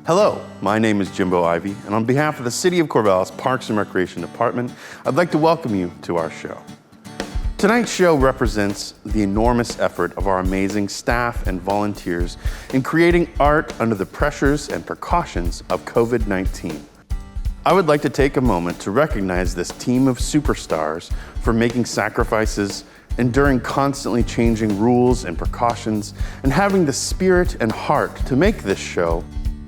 Hello, my name is Jimbo Ivey, and on behalf of the City of Corvallis Parks and Recreation Department, I'd like to welcome you to our show. Tonight's show represents the enormous effort of our amazing staff and volunteers in creating art under the pressures and precautions of COVID-19. I would like to take a moment to recognize this team of superstars for making sacrifices, enduring constantly changing rules and precautions, and having the spirit and heart to make this show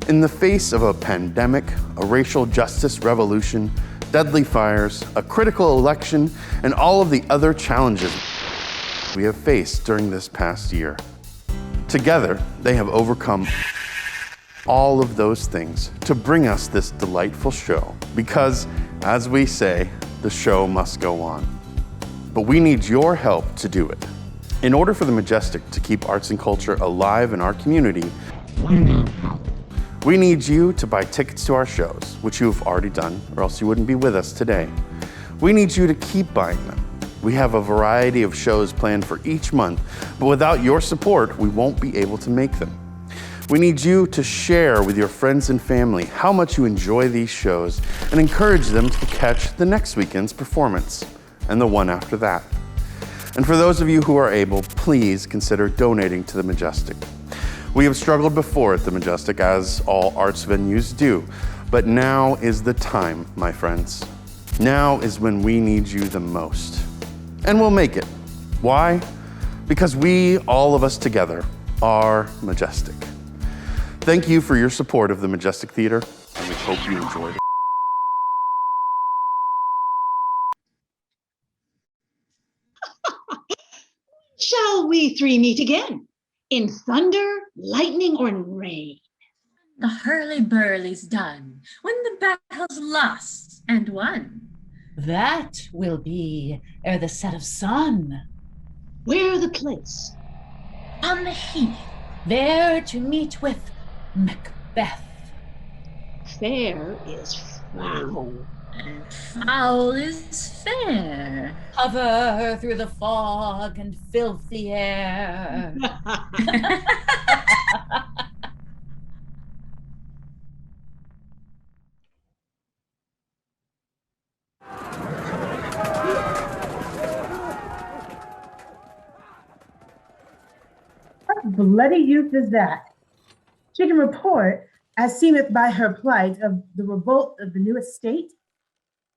in the face of a pandemic, a racial justice revolution, deadly fires, a critical election, and all of the other challenges we have faced during this past year. Together, they have overcome all of those things to bring us this delightful show because, as we say, the show must go on. But we need your help to do it. In order for the Majestic to keep arts and culture alive in our community, we need you to buy tickets to our shows, which you have already done, or else you wouldn't be with us today. We need you to keep buying them. We have a variety of shows planned for each month, but without your support, we won't be able to make them. We need you to share with your friends and family how much you enjoy these shows and encourage them to catch the next weekend's performance and the one after that. And for those of you who are able, please consider donating to the Majestic. We have struggled before at the Majestic, as all arts venues do, but now is the time, my friends. Now is when we need you the most. And we'll make it. Why? Because we, all of us together, are Majestic. Thank you for your support of the Majestic Theatre, and we hope you enjoyed it. Shall we three meet again? In thunder, lightning, or in rain? The hurly-burly's done, when the battle's lost and won. That will be ere the set of sun. Where the place? On the heath. There to meet with Macbeth. Fair is foul. And foul is fair. Hover through the fog and filthy air. What bloody youth is that? She can report, as seemeth by her plight, of the revolt of the new estate.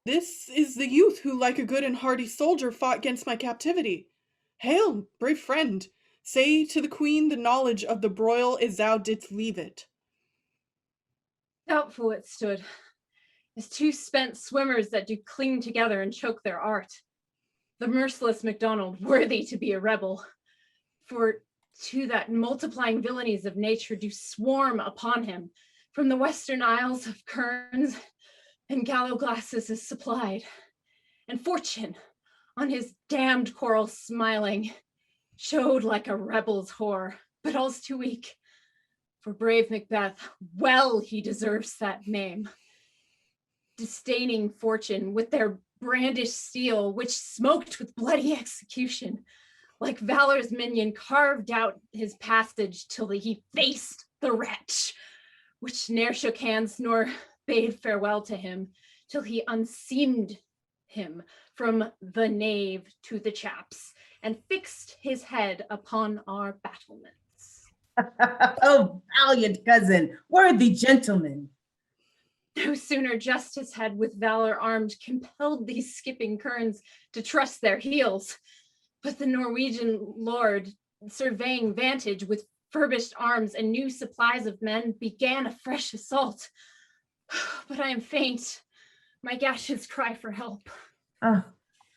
This is the youth who, like a good and hardy soldier, fought against my captivity. Hail, brave friend, say to the queen the knowledge of the broil as thou didst leave it. Doubtful it stood, as two spent swimmers that do cling together and choke their art. The merciless MacDonald, worthy to be a rebel, for to that multiplying villainies of nature do swarm upon him, from the western isles of Kerns and gallow glasses is supplied, and fortune, on his damned coral smiling, showed like a rebel's whore, but all's too weak. For brave Macbeth, well he deserves that name. Disdaining fortune with their brandished steel, which smoked with bloody execution, like valor's minion carved out his passage till he faced the wretch, which ne'er shook hands nor bade farewell to him, till he unseamed him from the nave to the chaps, and fixed his head upon our battlements. Oh, valiant cousin, worthy gentleman. No sooner just his head with valor armed compelled these skipping kerns to trust their heels, but the Norwegian lord, surveying vantage with furbished arms and new supplies of men, began a fresh assault. But I am faint. My gashes cry for help. Ah,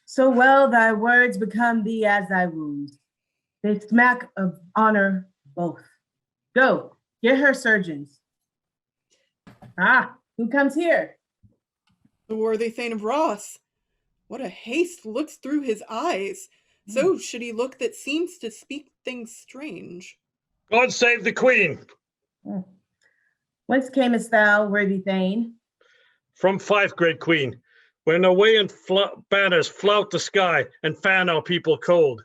so well thy words become thee as thy wounds. They smack of honor both. Go, get her surgeons. Ah, who comes here? The worthy Thane of Ross. What a haste looks through his eyes. So should he look that seems to speak things strange. God save the Queen. Whence camest thou, worthy Thane? From Fife, great Queen, where Norwegian banners flout the sky and fan our people cold.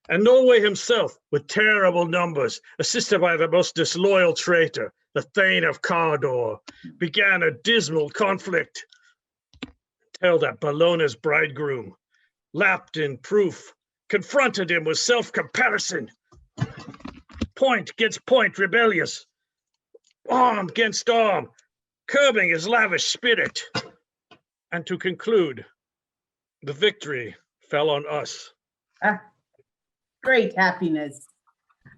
And Norway himself, with terrible numbers, assisted by the most disloyal traitor, the Thane of Cawdor, began a dismal conflict till that Bellona's bridegroom, lapped in proof, confronted him with self-comparison. Point against point rebellious, arm against arm, curbing his lavish spirit. And to conclude, the victory fell on us. Ah, great happiness.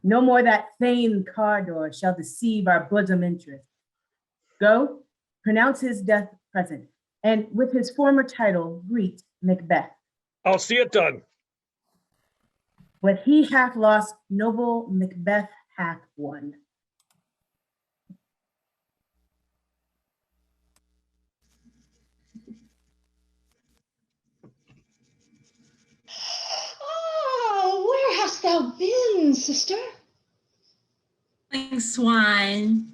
No more that Thane Cawdor shall deceive our bosom interest. Go, pronounce his death present, and with his former title, greet Macbeth. I'll see it done. What he hath lost, noble Macbeth hath won. Oh, where hast thou been, sister? Swine.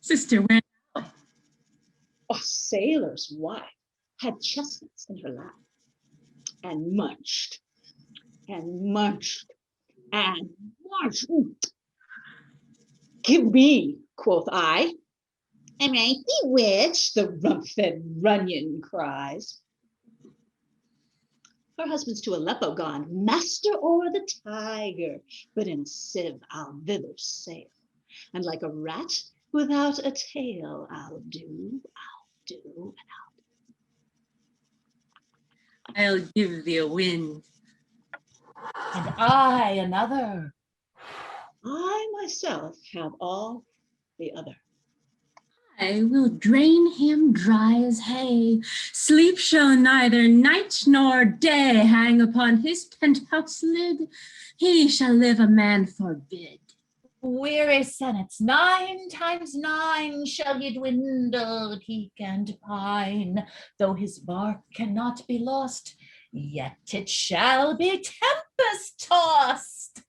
Sister, where now? A sailor's wife had chestnuts in her lap and munched and munched and munched. Give me, quoth I. Am I bewitched? The rump-fed runyon cries. Her husband's to Aleppo gone, master o'er the tiger, but in a sieve I'll thither sail, and like a rat without a tail I'll do, and I'll give thee a wind. And I another. I myself have all the other. I will drain him dry as hay. Sleep shall neither night nor day hang upon his penthouse lid. He shall live a man forbid. Weary senates, 9 times 9 shall he dwindle, peak and pine. Though his bark cannot be lost, yet it shall be tempest tossed.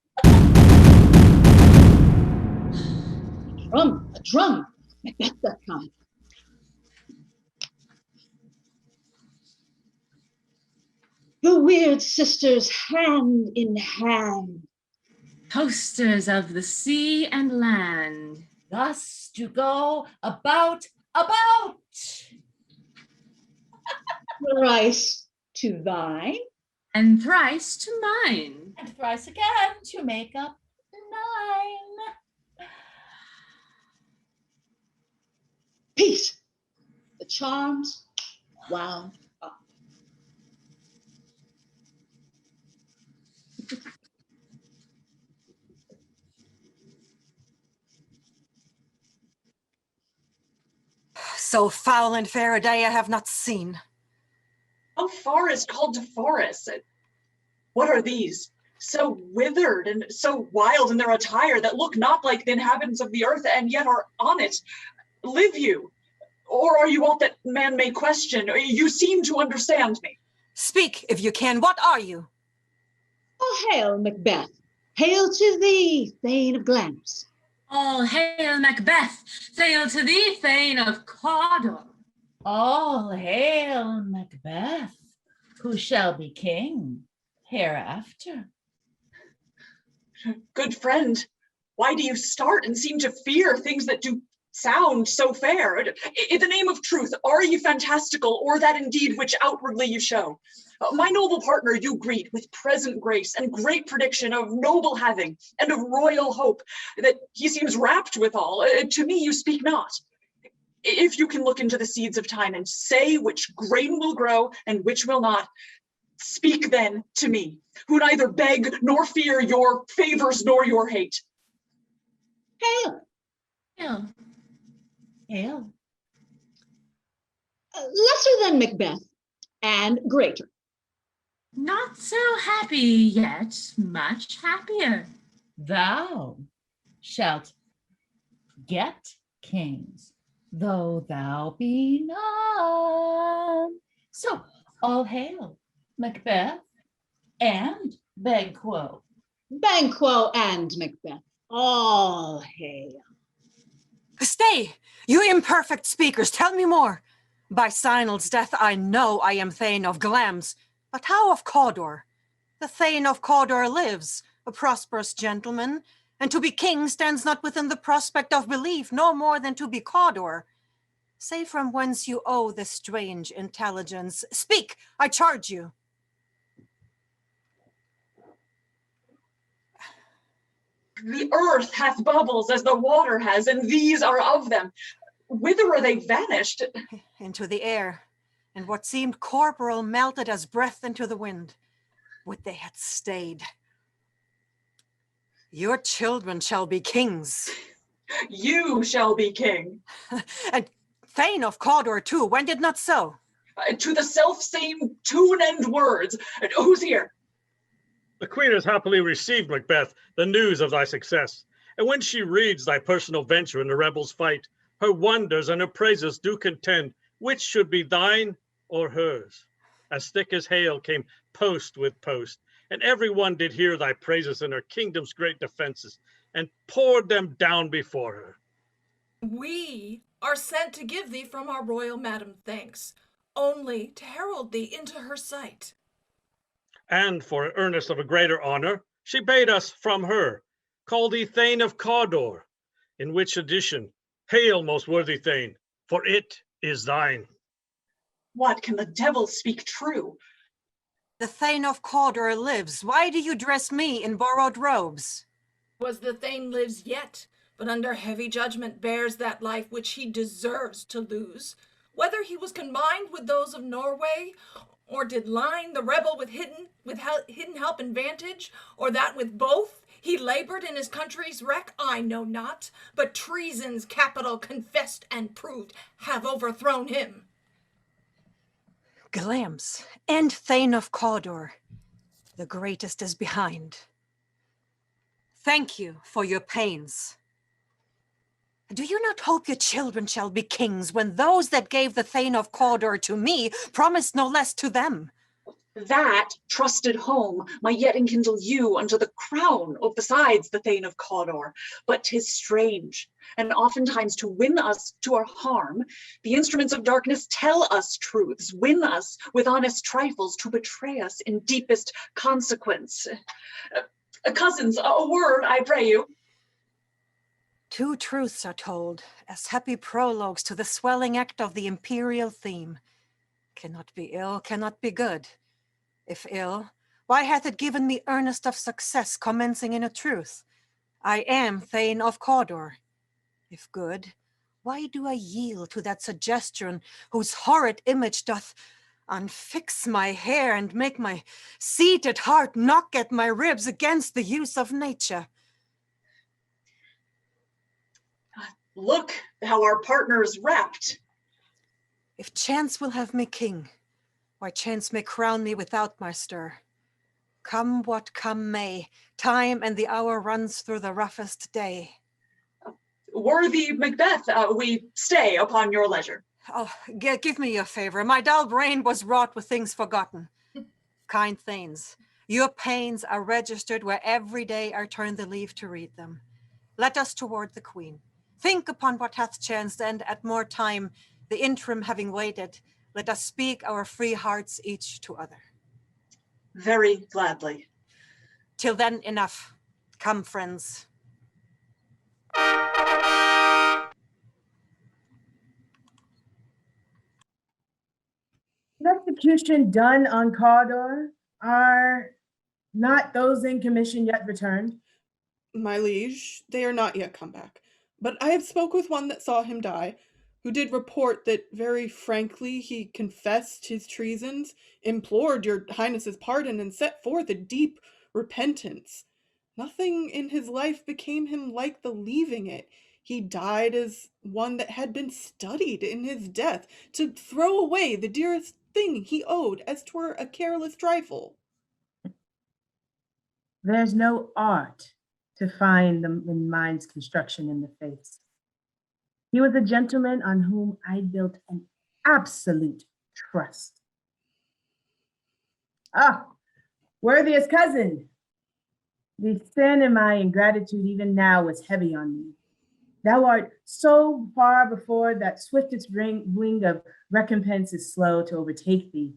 A drum, Macbeth doth come. The weird sisters hand in hand. Toasters of the sea and land. Thus to go about. Thrice to thine. And thrice to mine. And thrice again to make up 9. Peace. The charms wound up. So foul and fair a day I have not seen. How far is called to forest? What are these? So withered and so wild in their attire that look not like the inhabitants of the earth and yet are on it. Live you? Or are you aught that man may question? You seem to understand me. Speak, if you can, what are you? Oh, hail, Macbeth. Hail to thee, Thane of Glamis. All hail Macbeth, hail to thee, Thane of Cawdor. All hail Macbeth, who shall be king hereafter. Good friend, why do you start and seem to fear things that do sound so fair? In the name of truth, are you fantastical, or that indeed which outwardly you show? My noble partner you greet with present grace and great prediction of noble having and of royal hope, that he seems rapt withal. To me you speak not. If you can look into the seeds of time and say which grain will grow and which will not, speak then to me, who neither beg nor fear your favors nor your hate. Hail. Hail. Hail. Lesser than Macbeth and greater. Not so happy yet, much happier. Thou shalt get kings, though thou be none. So all hail Macbeth and Banquo. Banquo and Macbeth, all hail. Stay, you imperfect speakers, tell me more. By Sinald's death I know I am Thane of Glamis, but how of Cawdor? The Thane of Cawdor lives, a prosperous gentleman, and to be king stands not within the prospect of belief, no more than to be Cawdor. Say from whence you owe this strange intelligence. Speak, I charge you. The earth hath bubbles as the water has, and these are of them. Whither are they vanished? Into the air, and what seemed corporal melted as breath into the wind. Would they had stayed. Your children shall be kings. You shall be king. And Thane of Cawdor too, when did not so? To the self-same tune and words. Who's here? The queen has happily received, Macbeth, the news of thy success. And when she reads thy personal venture in the rebels' fight, her wonders and her praises do contend which should be thine or hers. As thick as hail came post with post, and every one did hear thy praises in her kingdom's great defenses, and poured them down before her. We are sent to give thee from our royal madam thanks, only to herald thee into her sight. And for earnest of a greater honor, she bade us from her call thee Thane of Cawdor, in which addition, hail, most worthy Thane, for it is thine. What, can the devil speak true? The Thane of Cawdor lives. Why do you dress me in borrowed robes? Was the Thane lives yet, but under heavy judgment bears that life which he deserves to lose, whether he was combined with those of Norway, or did line the rebel with hidden help and vantage, or that with both he labored in his country's wreck, I know not, but treason's capital confessed and proved have overthrown him. Glamis and Thane of Cawdor, the greatest is behind. Thank you for your pains. Do you not hope your children shall be kings when those that gave the Thane of Cawdor to me promised no less to them? That trusted home might yet enkindle you unto the crown of besides the Thane of Cawdor. But 'tis strange, and oftentimes to win us to our harm, the instruments of darkness tell us truths, win us with honest trifles to betray us in deepest consequence. Cousins, a word, I pray you. Two truths are told as happy prologues to the swelling act of the imperial theme. Cannot be ill, cannot be good. If ill, why hath it given me earnest of success commencing in a truth? I am Thane of Cawdor. If good, why do I yield to that suggestion whose horrid image doth unfix my hair and make my seated heart knock at my ribs against the use of nature? Look how our partner's wrapped. If chance will have me king, why chance may crown me without my stir. Come what come may, time and the hour runs through the roughest day. Worthy Macbeth, we stay upon your leisure. Oh, give me your favor. My dull brain was wrought with things forgotten. Kind Thanes, your pains are registered where every day I turn the leaf to read them. Let us toward the queen. Think upon what hath chanced, and at more time, the interim having waited, let us speak our free hearts each to other. Very gladly. Till then, enough. Come, friends. Execution done on Cawdor. Are not those in commission yet returned? My liege, they are not yet come back. But I have spoke with one that saw him die, who did report that very frankly he confessed his treasons, implored your highness's pardon, and set forth a deep repentance. Nothing in his life became him like the leaving it. He died as one that had been studied in his death, to throw away the dearest thing he owed, as 'twere a careless trifle. There's no art to find the in mind's construction in the face. He was a gentleman on whom I built an absolute trust. Ah, worthiest cousin, the sin in my ingratitude even now was heavy on me. Thou art so far before that swiftest wing of recompense is slow to overtake thee.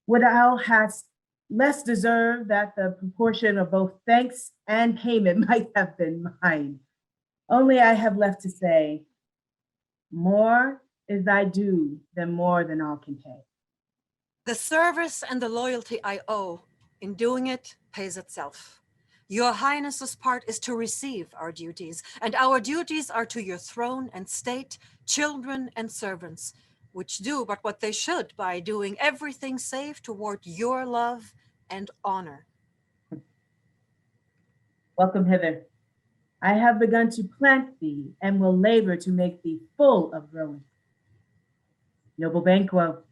Would thou hadst less deserve that the proportion of both thanks and payment might have been mine. Only I have left to say, more is thy due than more than all can pay. The service and the loyalty I owe in doing it pays itself. Your Highness's part is to receive our duties, and our duties are to your throne and state, children and servants, which do but what they should by doing everything safe toward your love and honor. Welcome hither. I have begun to plant thee and will labor to make thee full of growing. Noble Banquo,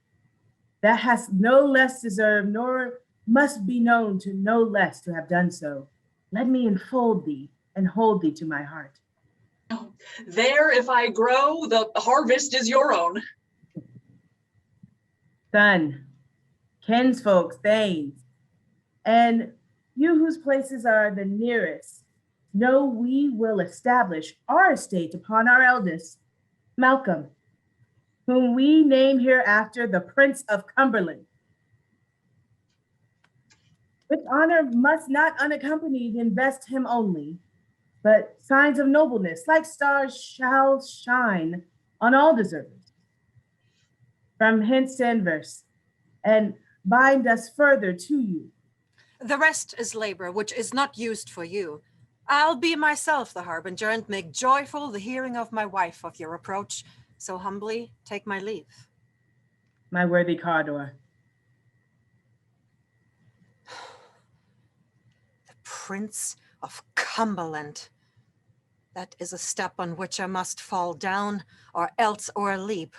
that hast no less deserved, nor must be known to no less to have done so. Let me enfold thee and hold thee to my heart. Oh, there, if I grow, the harvest is your own. Son, kinsfolk, thanes, and you whose places are the nearest, know we will establish our estate upon our eldest, Malcolm, whom we name hereafter the Prince of Cumberland. With honor must not unaccompanied invest him only, but signs of nobleness, like stars, shall shine on all deservers. From hence to inverse, and bind us further to you. The rest is labor, which is not used for you. I'll be myself the harbinger and make joyful the hearing of my wife of your approach. So humbly take my leave. My worthy Cardor. The Prince of Cumberland. That is a step on which I must fall down, or else o'erleap,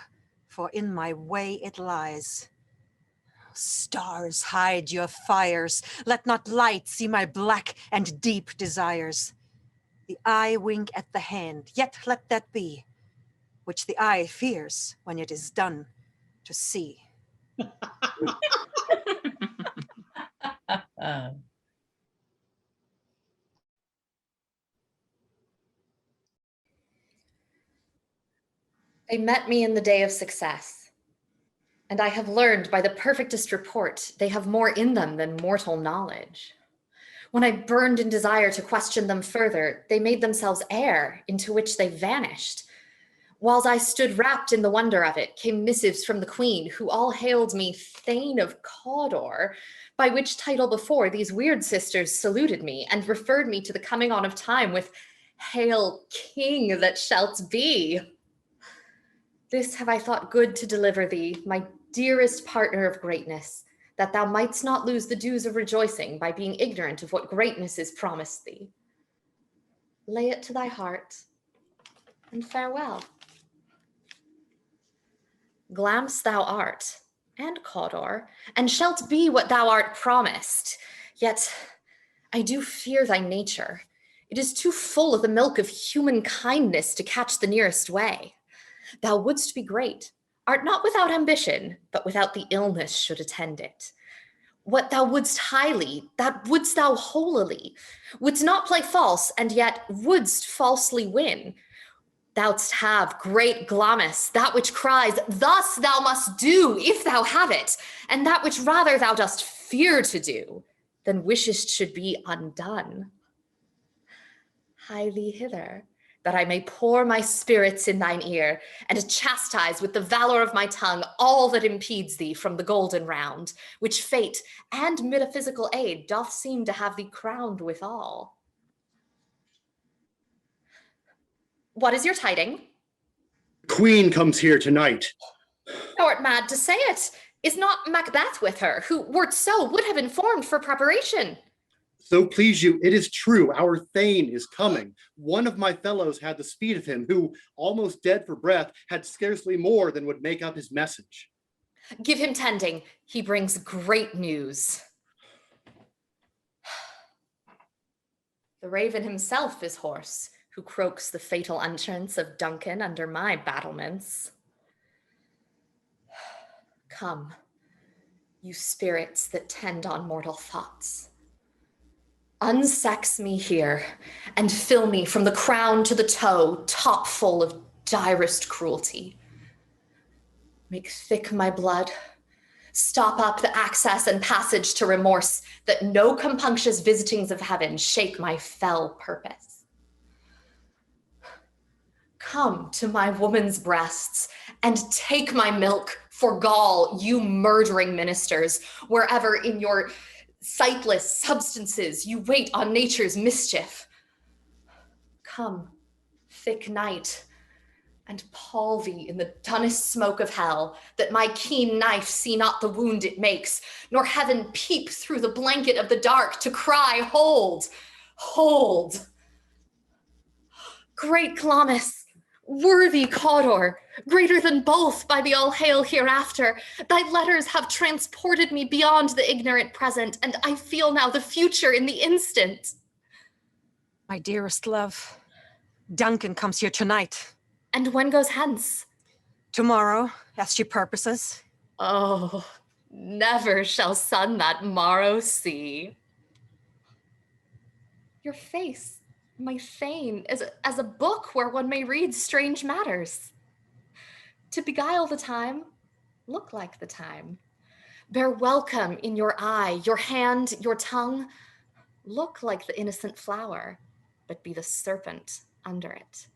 for in my way it lies. Stars, hide your fires. Let not light see my black and deep desires. The eye wink at the hand, yet let that be, which the eye fears when it is done to see. They met me in the day of success, and I have learned by the perfectest report they have more in them than mortal knowledge. When I burned in desire to question them further, they made themselves air into which they vanished. Whiles I stood wrapped in the wonder of it, came missives from the queen, who all hailed me Thane of Cawdor, by which title before these weird sisters saluted me and referred me to the coming on of time with Hail King that shalt be. This have I thought good to deliver thee, my dearest partner of greatness, that thou mightst not lose the dues of rejoicing by being ignorant of what greatness is promised thee. Lay it to thy heart, and farewell. Glamps thou art, and Cawdor, and shalt be what thou art promised. Yet I do fear thy nature. It is too full of the milk of human kindness to catch the nearest way. Thou wouldst be great, art not without ambition, but without the illness should attend it. What thou wouldst highly, that wouldst thou holily, wouldst not play false, and yet wouldst falsely win. Thou'dst have great Glamis, that which cries, thus thou must do if thou have it, and that which rather thou dost fear to do, than wishest should be undone. Hie thee hither, that I may pour my spirits in thine ear, and chastise with the valor of my tongue all that impedes thee from the golden round, which fate and metaphysical aid doth seem to have thee crowned withal. What is your tiding? The Queen comes here tonight. Thou art mad to say it. Is not Macbeth with her, who, wert so, would have informed for preparation? So please you, it is true, our Thane is coming. One of my fellows had the speed of him, who, almost dead for breath, had scarcely more than would make up his message. Give him tending, he brings great news. The raven himself is hoarse, who croaks the fatal entrance of Duncan under my battlements. Come, you spirits that tend on mortal thoughts. Unsex me here, and fill me from the crown to the toe, top full of direst cruelty. Make thick my blood, Stop up the access and passage to remorse, that no compunctious visitings of heaven shake my fell purpose. Come to my woman's breasts and take my milk for gall, you murdering ministers, wherever in your sightless substances you wait on nature's mischief. Come, thick night, and pall thee in the dunnest smoke of hell, that my keen knife see not the wound it makes, nor heaven peep through the blanket of the dark to cry, hold, hold. Great Glamis, worthy Cawdor, greater than both by the all-hail hereafter, thy letters have transported me beyond the ignorant present, and I feel now the future in the instant. My dearest love, Duncan comes here tonight. And when goes hence? Tomorrow, as she purposes. Oh, never shall sun that morrow see. Your face, my Thane, is as a book where one may read strange matters. To beguile the time, look like the time. Bear welcome in your eye, your hand, your tongue. Look like the innocent flower, but be the serpent under it.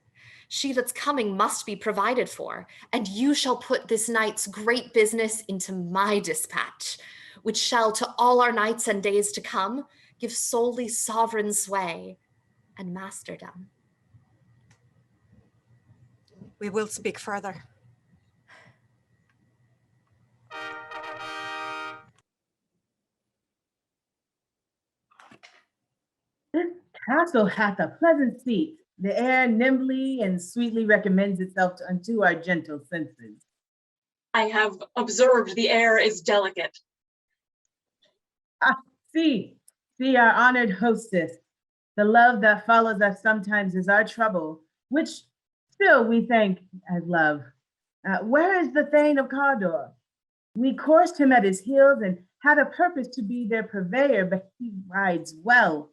She that's coming must be provided for, and you shall put this night's great business into my dispatch, which shall to all our nights and days to come give solely sovereign sway and masterdom. We will speak further. This castle hath a pleasant seat. The air nimbly and sweetly recommends itself unto our gentle senses. I have observed the air is delicate. Ah, see our honored hostess. The love that follows us sometimes is our trouble, which still we thank as love. Where is the Thane of Cawdor? We coursed him at his heels and had a purpose to be their purveyor, but he rides well.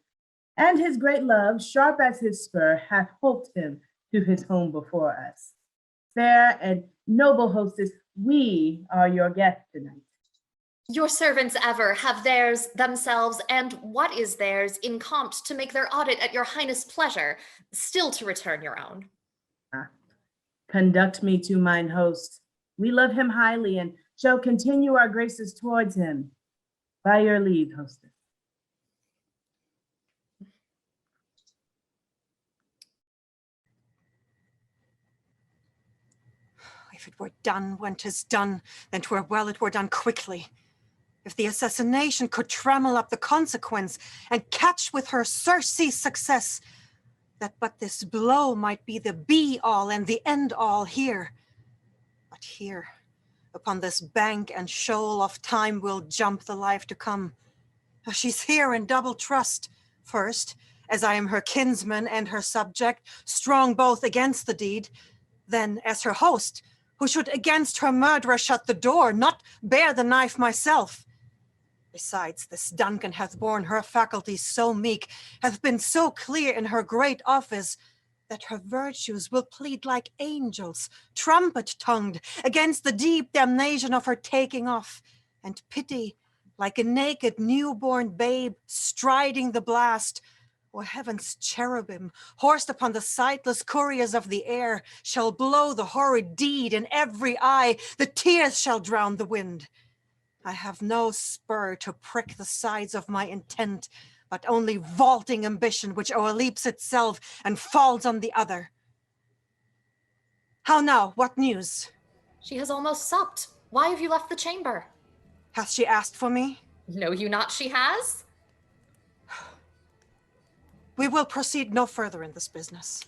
And his great love, sharp as his spur, hath holped him to his home before us. Fair and noble hostess, we are your guests tonight. Your servants ever have theirs, themselves, and what is theirs in compt to make their audit at your highness' pleasure, still to return your own. Conduct me to mine host. We love him highly and shall continue our graces towards him. By your leave, hostess. If it were done when 'tis done, then 'twere well it were done quickly. If the assassination could trammel up the consequence and catch with her Circe's success, that but this blow might be the be-all and the end-all here. But here, upon this bank and shoal of time will jump the life to come. She's here in double trust. First, as I am her kinsman and her subject, strong both against the deed. Then as her host, who should against her murderer shut the door, not bear the knife myself. Besides, this Duncan hath borne her faculties so meek, hath been so clear in her great office, that her virtues will plead like angels, trumpet-tongued, against the deep damnation of her taking off, and pity, like a naked newborn babe striding the blast, or heaven's cherubim, horsed upon the sightless couriers of the air, shall blow the horrid deed in every eye, the tears shall drown the wind. I have no spur to prick the sides of my intent, but only vaulting ambition which o'erleaps itself and falls on the other. How now, what news? She has almost supped. Why have you left the chamber? Hath she asked for me? Know you not she has? We will proceed no further in this business.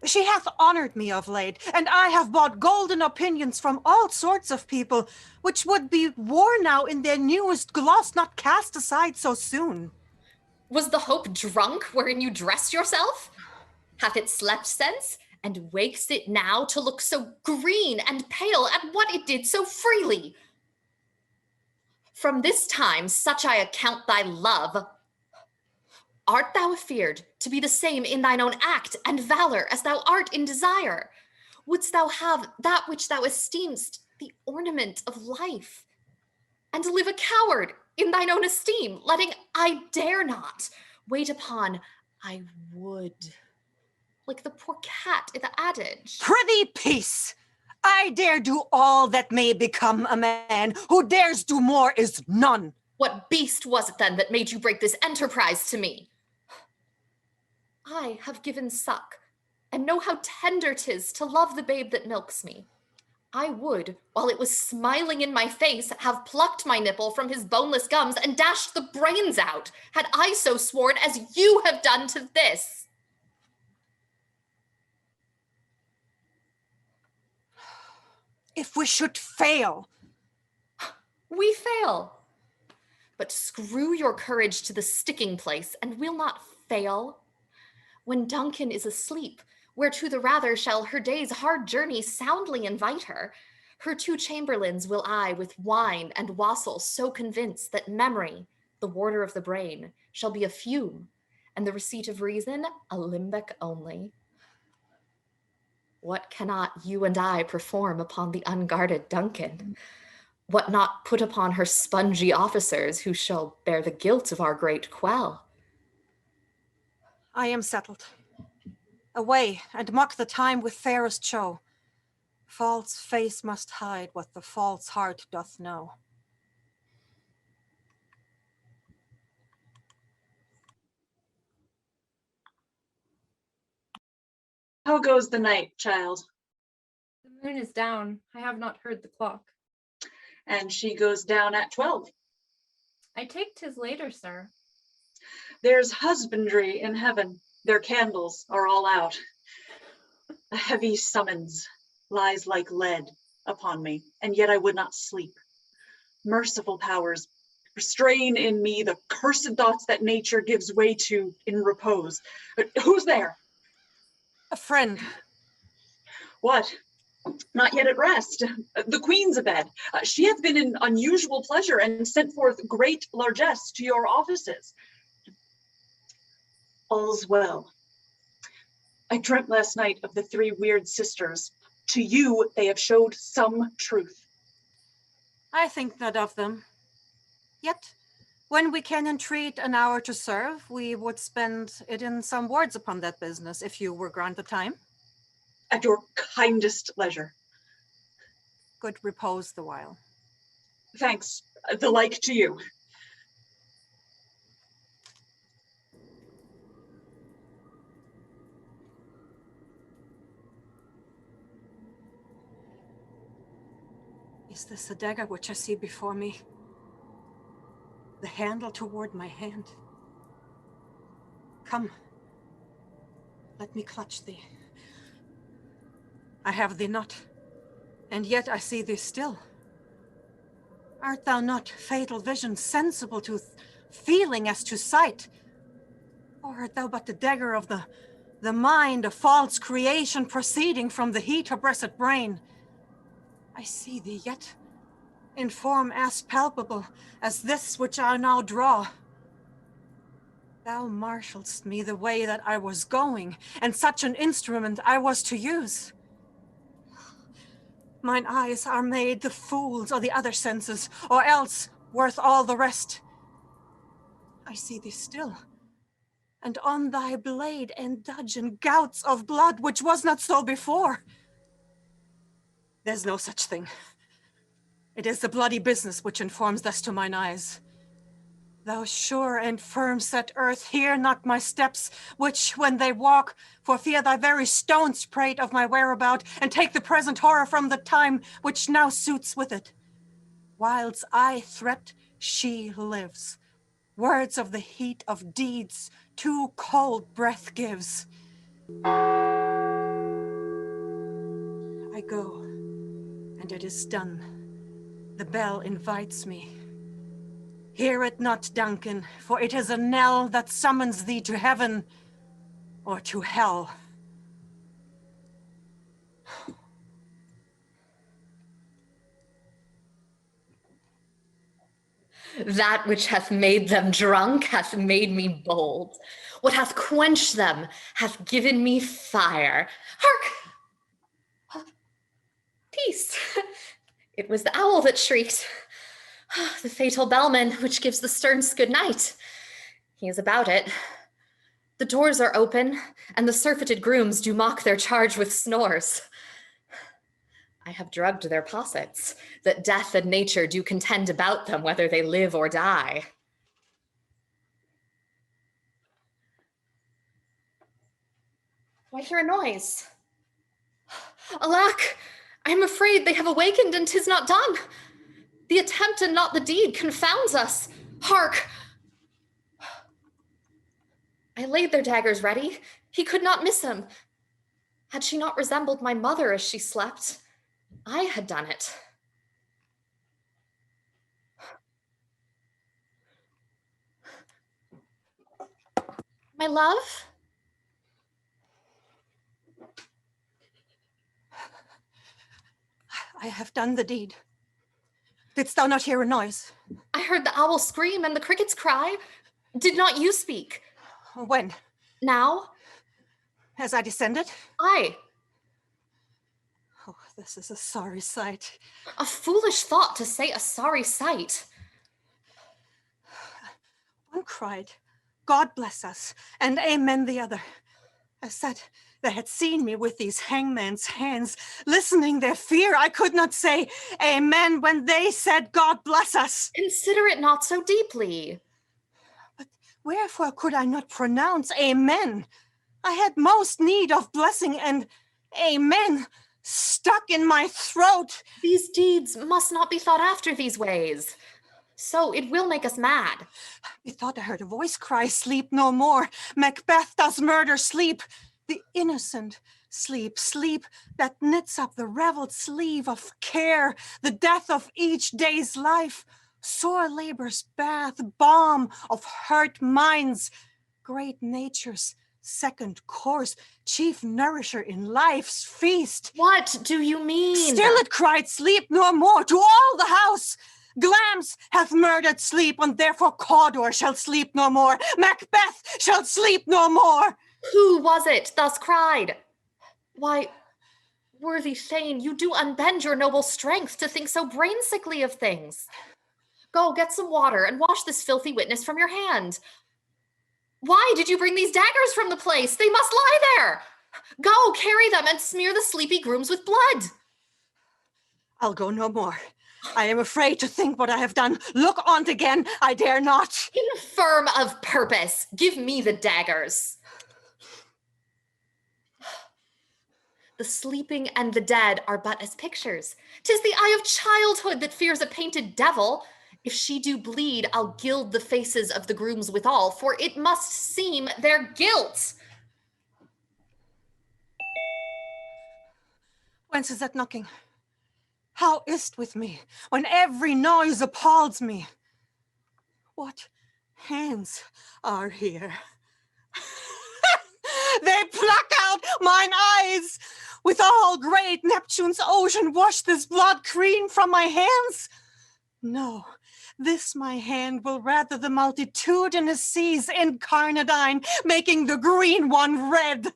She hath honored me of late, and I have bought golden opinions from all sorts of people, which would be worn now in their newest gloss, not cast aside so soon. Was the hope drunk wherein you dress yourself? Hath it slept since, and wakes it now to look so green and pale at what it did so freely? From this time such I account thy love. Art thou afeared to be the same in thine own act and valor as thou art in desire? Wouldst thou have that which thou esteemest the ornament of life? and live a coward in thine own esteem, letting I dare not wait upon I would, like the poor cat in the adage. Prithee, peace! I dare do all that may become a man. Who dares do more is none. What beast was it then that made you break this enterprise to me? I have given suck, and know how tender 'tis to love the babe that milks me. I would, while it was smiling in my face, have plucked my nipple from his boneless gums and dashed the brains out, had I so sworn as you have done to this. If we should fail. We fail. But screw your courage to the sticking place, and we'll not fail. When Duncan is asleep, whereto the rather shall her day's hard journey soundly invite her, her two chamberlains will I with wine and wassail so convince that memory, the warder of the brain, shall be a fume, and the receipt of reason a limbeck only. What cannot you and I perform upon the unguarded Duncan? What not put upon her spongy officers who shall bear the guilt of our great quell? I am settled. Away, and mock the time with fairest show. False face must hide what the false heart doth know. How goes the night, child? The moon is down. I have not heard the clock. And she goes down at 12. I take 'tis later, sir. There's husbandry in heaven. Their candles are all out. A heavy summons lies like lead upon me, and yet I would not sleep. Merciful powers, restrain in me the cursed thoughts that nature gives way to in repose. But who's there? A friend. What? Not yet at rest. The queen's abed. She hath been in unusual pleasure and sent forth great largesse to your offices. All's well. I dreamt last night of the three weird sisters. To you, they have showed some truth. I think not of them. Yet, when we can entreat an hour to serve, we would spend it in some words upon that business, if you were granted time. At your kindest leisure. Good repose the while. Thanks. The like to you. Is this the dagger which I see before me? The handle toward my hand? Come, let me clutch thee. I have thee not, and yet I see thee still. Art thou not, fatal vision, sensible to feeling as to sight? Or art thou but the dagger of the mind, a false creation proceeding from the heat of breast brain? I see thee yet, in form as palpable as this which I now draw. Thou marshalst me the way that I was going, and such an instrument I was to use. Mine eyes are made the fools of the other senses, or else worth all the rest. I see thee still, and on thy blade and dudgeon gouts of blood, which was not so before. There's no such thing. It is the bloody business which informs thus to mine eyes. Thou sure and firm set earth, hear not my steps, which, when they walk, for fear thy very stones prate of my whereabout, and take the present horror from the time which now suits with it. Whiles I threat, she lives. Words of the heat of deeds, too cold breath gives. I go, and it is done. The bell invites me. Hear it not, Duncan, for it is a knell that summons thee to heaven or to hell. That which hath made them drunk hath made me bold. What hath quenched them hath given me fire. Hark! Peace! It was the owl that shrieked. The fatal bellman, which gives the sterns good night. He is about it. The doors are open, and the surfeited grooms do mock their charge with snores. I have drugged their possets, that death and nature do contend about them, whether they live or die. Do I hear a noise? Alack, I am afraid they have awakened and 'tis not done. The attempt and not the deed confounds us. Hark! I laid their daggers ready. He could not miss him. Had she not resembled my mother as she slept, I had done it. My love? I have done the deed. Didst thou not hear a noise? I heard the owl scream and the crickets cry. Did not you speak? When? Now? As I descended? Aye. Oh, this is a sorry sight. A foolish thought to say a sorry sight. One cried, God bless us, and amen the other. I said they had seen me with these hangman's hands, listening their fear. I could not say amen when they said God bless us. Consider it not so deeply. But wherefore could I not pronounce amen? I had most need of blessing, and amen stuck in my throat. These deeds must not be thought after these ways. So it will make us mad. Methought I heard a voice cry, sleep no more. Macbeth does murder sleep. The innocent sleep, sleep that knits up the raveled sleeve of care, the death of each day's life, sore labor's bath, balm of hurt minds, great nature's second course, chief nourisher in life's feast. What do you mean? Still it cried, sleep no more, to all the house. Glamis hath murdered sleep, and therefore Cawdor shall sleep no more. Macbeth shall sleep no more. Who was it thus cried? Why, worthy Thane, you do unbend your noble strength to think so brain-sickly of things. Go, get some water and wash this filthy witness from your hand. Why did you bring these daggers from the place? They must lie there. Go, carry them and smear the sleepy grooms with blood. I'll go no more. I am afraid to think what I have done. Look on't again, I dare not. Infirm of purpose, give me the daggers. The sleeping and the dead are but as pictures. 'Tis the eye of childhood that fears a painted devil. If she do bleed, I'll gild the faces of the grooms withal, for it must seem their guilt. Whence is that knocking? How is't with me, when every noise appalls me? What hands are here? They pluck out mine eyes! With all great Neptune's ocean wash this blood cream from my hands? No, this my hand will rather the multitudinous seas incarnadine, making the green one red.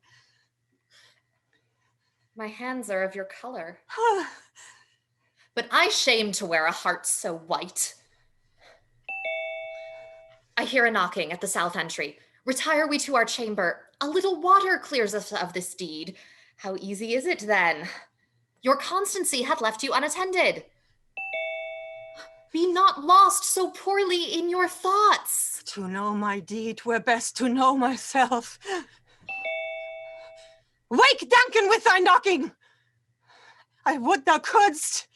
My hands are of your color. But I shame to wear a heart so white. I hear a knocking at the south entry. Retire we to our chamber. A little water clears us of this deed. How easy is it then? Your constancy hath left you unattended. Be not lost so poorly in your thoughts. To know my deed, 'twere best to know myself. Wake, Duncan, with thy knocking! I would thou couldst.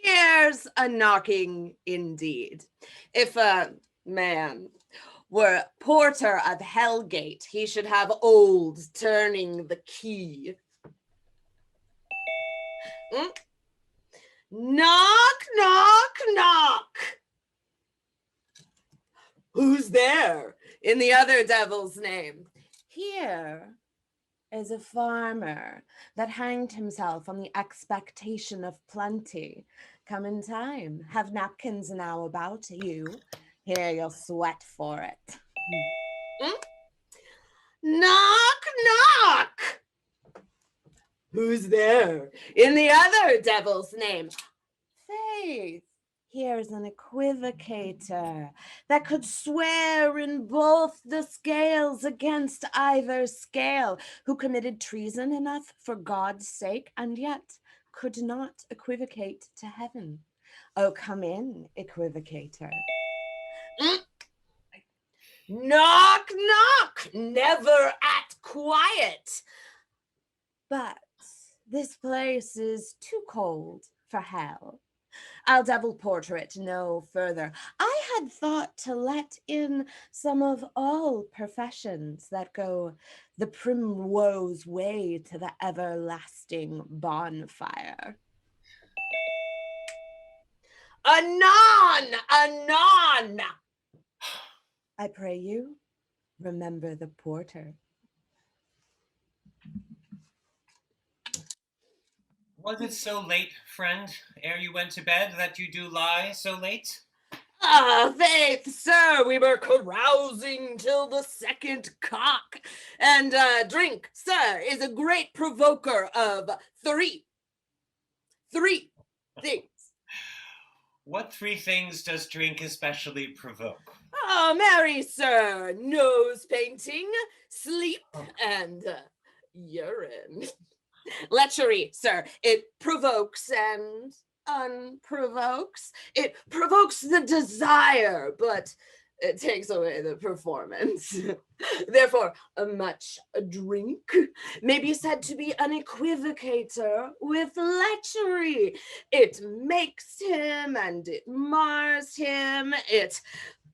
Here's a knocking indeed. If a man were porter of Hellgate, he should have old turning the key. Knock, knock, knock. Who's there? In the other devil's name. Here is a farmer that hanged himself on the expectation of plenty. Come in time. Have napkins now about you. Here, you'll sweat for it. Knock, knock! Who's there? In the other devil's name. Faith. Here's an equivocator that could swear in both the scales against either scale, who committed treason enough for God's sake, and yet could not equivocate to heaven. Oh, come in, equivocator. Knock, knock, never at quiet. But this place is too cold for hell. I'll devil portrait no further. I had thought to let in some of all professions that go the primrose way to the everlasting bonfire. Anon, anon! I pray you, remember the porter. Was it so late, friend, ere you went to bed, that you do lie so late? Ah, faith, sir, we were carousing till the second cock. And drink, sir, is a great provoker of three things. What three things does drink especially provoke? Oh, marry, sir, nose painting, sleep, and urine. Lechery, sir, it provokes and unprovokes. It provokes the desire, but it takes away the performance. Therefore, much drink may be said to be an equivocator with lechery. It makes him and it mars him. It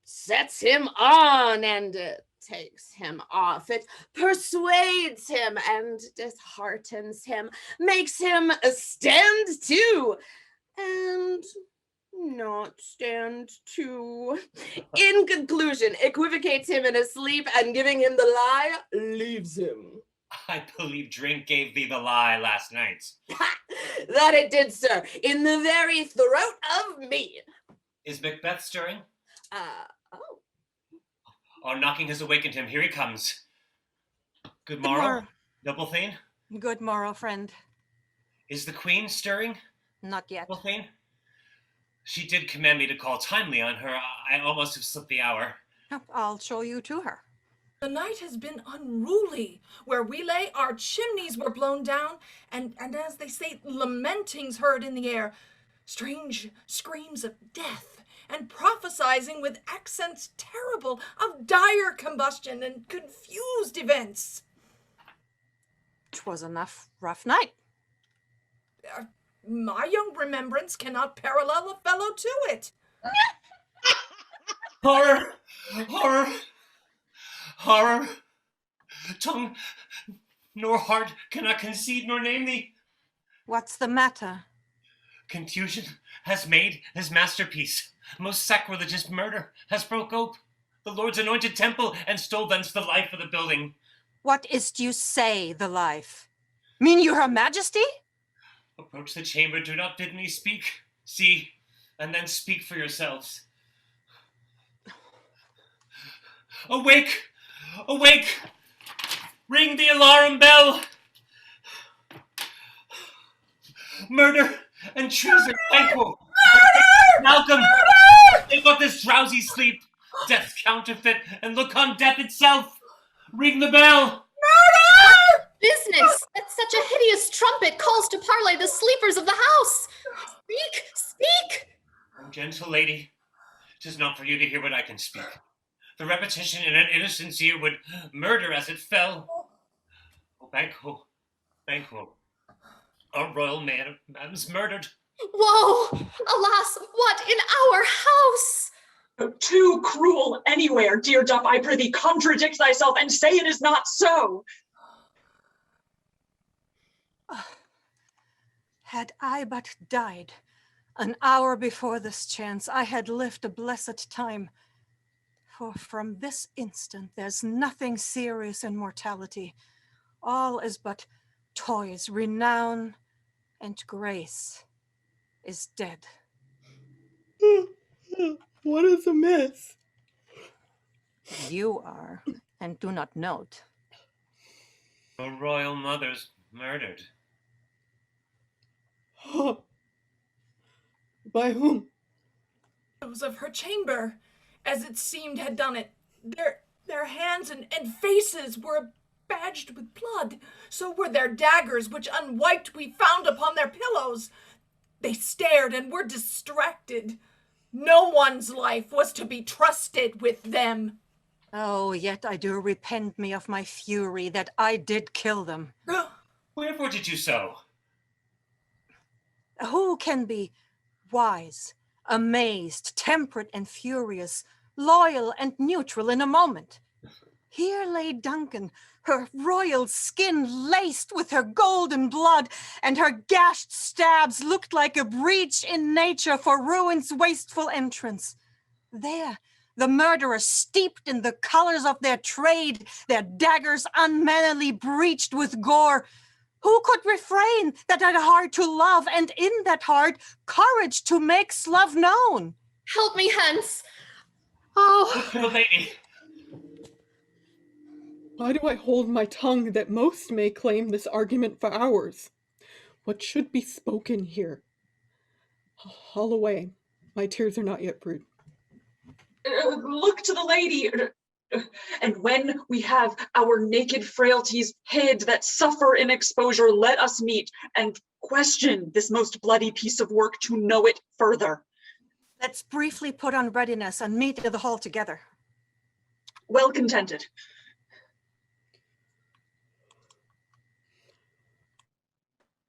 sets him on and it takes him off. It persuades him and disheartens him, makes him stand to and not stand to. In conclusion, equivocates him in his sleep and giving him the lie, leaves him. I believe drink gave thee the lie last night. That it did, sir, in the very throat of me. Is Macbeth stirring? Oh. Our knocking has awakened him. Here he comes. Good morrow, noble Thane. Good morrow, friend. Is the queen stirring? Not yet. Noble Thane? She did command me to call timely on her. I almost have slipped the hour. I'll show you to her. The night has been unruly. Where we lay, our chimneys were blown down, and as they say, lamentings heard in the air, strange screams of death, and prophesizing with accents terrible of dire combustion and confused events. 'Twas a rough night. My young remembrance cannot parallel a fellow to it. Horror! Horror! Horror! Tongue nor heart cannot conceive nor name thee. What's the matter? Confusion has made his masterpiece. Most sacrilegious murder has broke ope the Lord's anointed temple and stole thence the life of the building. What is't you say, the life? Mean you her majesty? Approach the chamber, do not bid me speak. See, and then speak for yourselves. Awake! Awake! Ring the alarum bell! Murder and treason! Thankful! Malcolm! Take up this drowsy sleep, death's counterfeit, and look on death itself! Ring the bell! Murder! Business! That such a hideous trumpet calls to parley the sleepers of the house! Speak! Speak! Oh, gentle lady, 'tis not for you to hear what I can speak. The repetition in an innocent's ear would murder as it fell. Oh, Banquo, Banquo, our royal madam's murdered. Woe! Alas, what in our house? Too cruel anywhere, dear Dup, I prithee, contradict thyself and say it is not so. Had I but died an hour before this chance, I had lived a blessed time. For from this instant, there's nothing serious in mortality. All is but toys, renown, and grace is dead. What is amiss? You are, and do not note. Your royal mother's murdered. By whom? Those of her chamber, as it seemed, had done it. Their hands and faces were badged with blood. So were their daggers, which unwiped we found upon their pillows. They stared and were distracted. No one's life was to be trusted with them. Oh, yet I do repent me of my fury that I did kill them. Wherefore did you so? Who can be wise, amazed, temperate and furious, loyal and neutral in a moment? Here lay Duncan, her royal skin laced with her golden blood, and her gashed stabs looked like a breach in nature for ruin's wasteful entrance. There, the murderers steeped in the colors of their trade, their daggers unmannerly breached with gore. Who could refrain that had a heart to love, and in that heart, courage to make love known? Help me hence. Oh. Good lady. Why do I hold my tongue that most may claim this argument for ours? What should be spoken here? All away. My tears are not yet brewed. Look to the lady. And when we have our naked frailties hid that suffer in exposure, let us meet and question this most bloody piece of work to know it further. Let's briefly put on readiness and meet in the hall together. Well contented.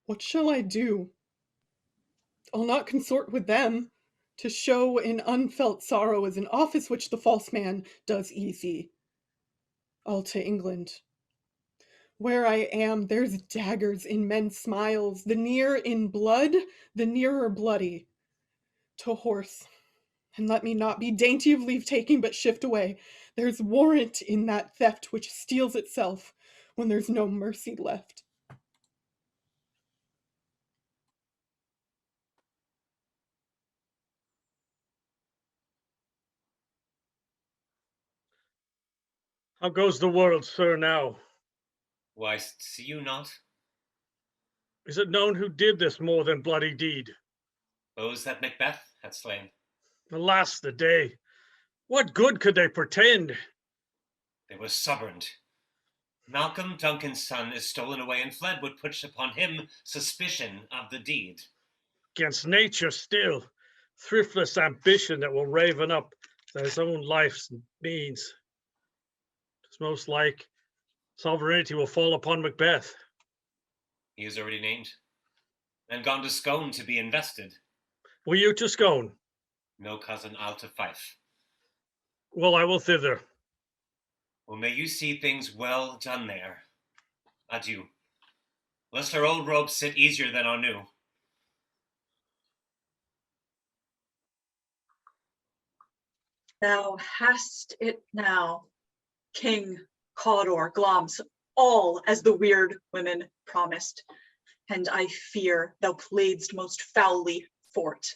What shall I do? I'll not consort with them. To show in unfelt sorrow is an office which the false man does easy. I'll to England. Where I am, there's daggers in men's smiles, the near in blood, the nearer bloody. To horse, and let me not be dainty of leave-taking, but shift away. There's warrant in that theft which steals itself when there's no mercy left. How goes the world, sir, now? Why, see you not? Is it known who did this more than bloody deed? Those that Macbeth had slain. Alas the day! What good could they pretend? They were suborned. Malcolm Duncan's son is stolen away and fled, would put upon him suspicion of the deed. Against nature still, thriftless ambition that will raven up his own life's means. It's most like sovereignty will fall upon Macbeth. He is already named, and gone to Scone to be invested. Will you to Scone? No, cousin, I'll to Fife. Well, I will thither. Well, may you see things well done there. Adieu. Lest our old robes sit easier than our new. Thou hast it now, King Cawdor, Glamis, all as the weird women promised. And I fear thou playedst most foully for't.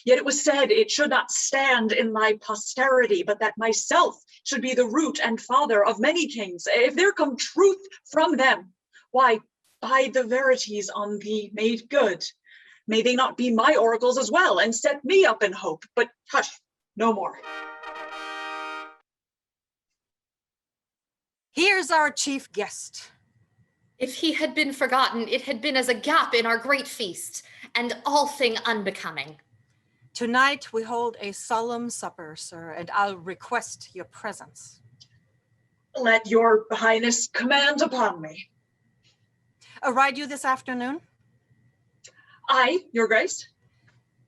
Yet it was said it should not stand in thy posterity, but that myself should be the root and father of many kings. If there come truth from them, why, by the verities on thee made good, may they not be my oracles as well, and set me up in hope? But hush, no more. Here's our chief guest. If he had been forgotten, it had been as a gap in our great feast, and all thing unbecoming. Tonight we hold a solemn supper, sir, and I'll request your presence. Let your highness command upon me. Ride you this afternoon? Aye, your grace.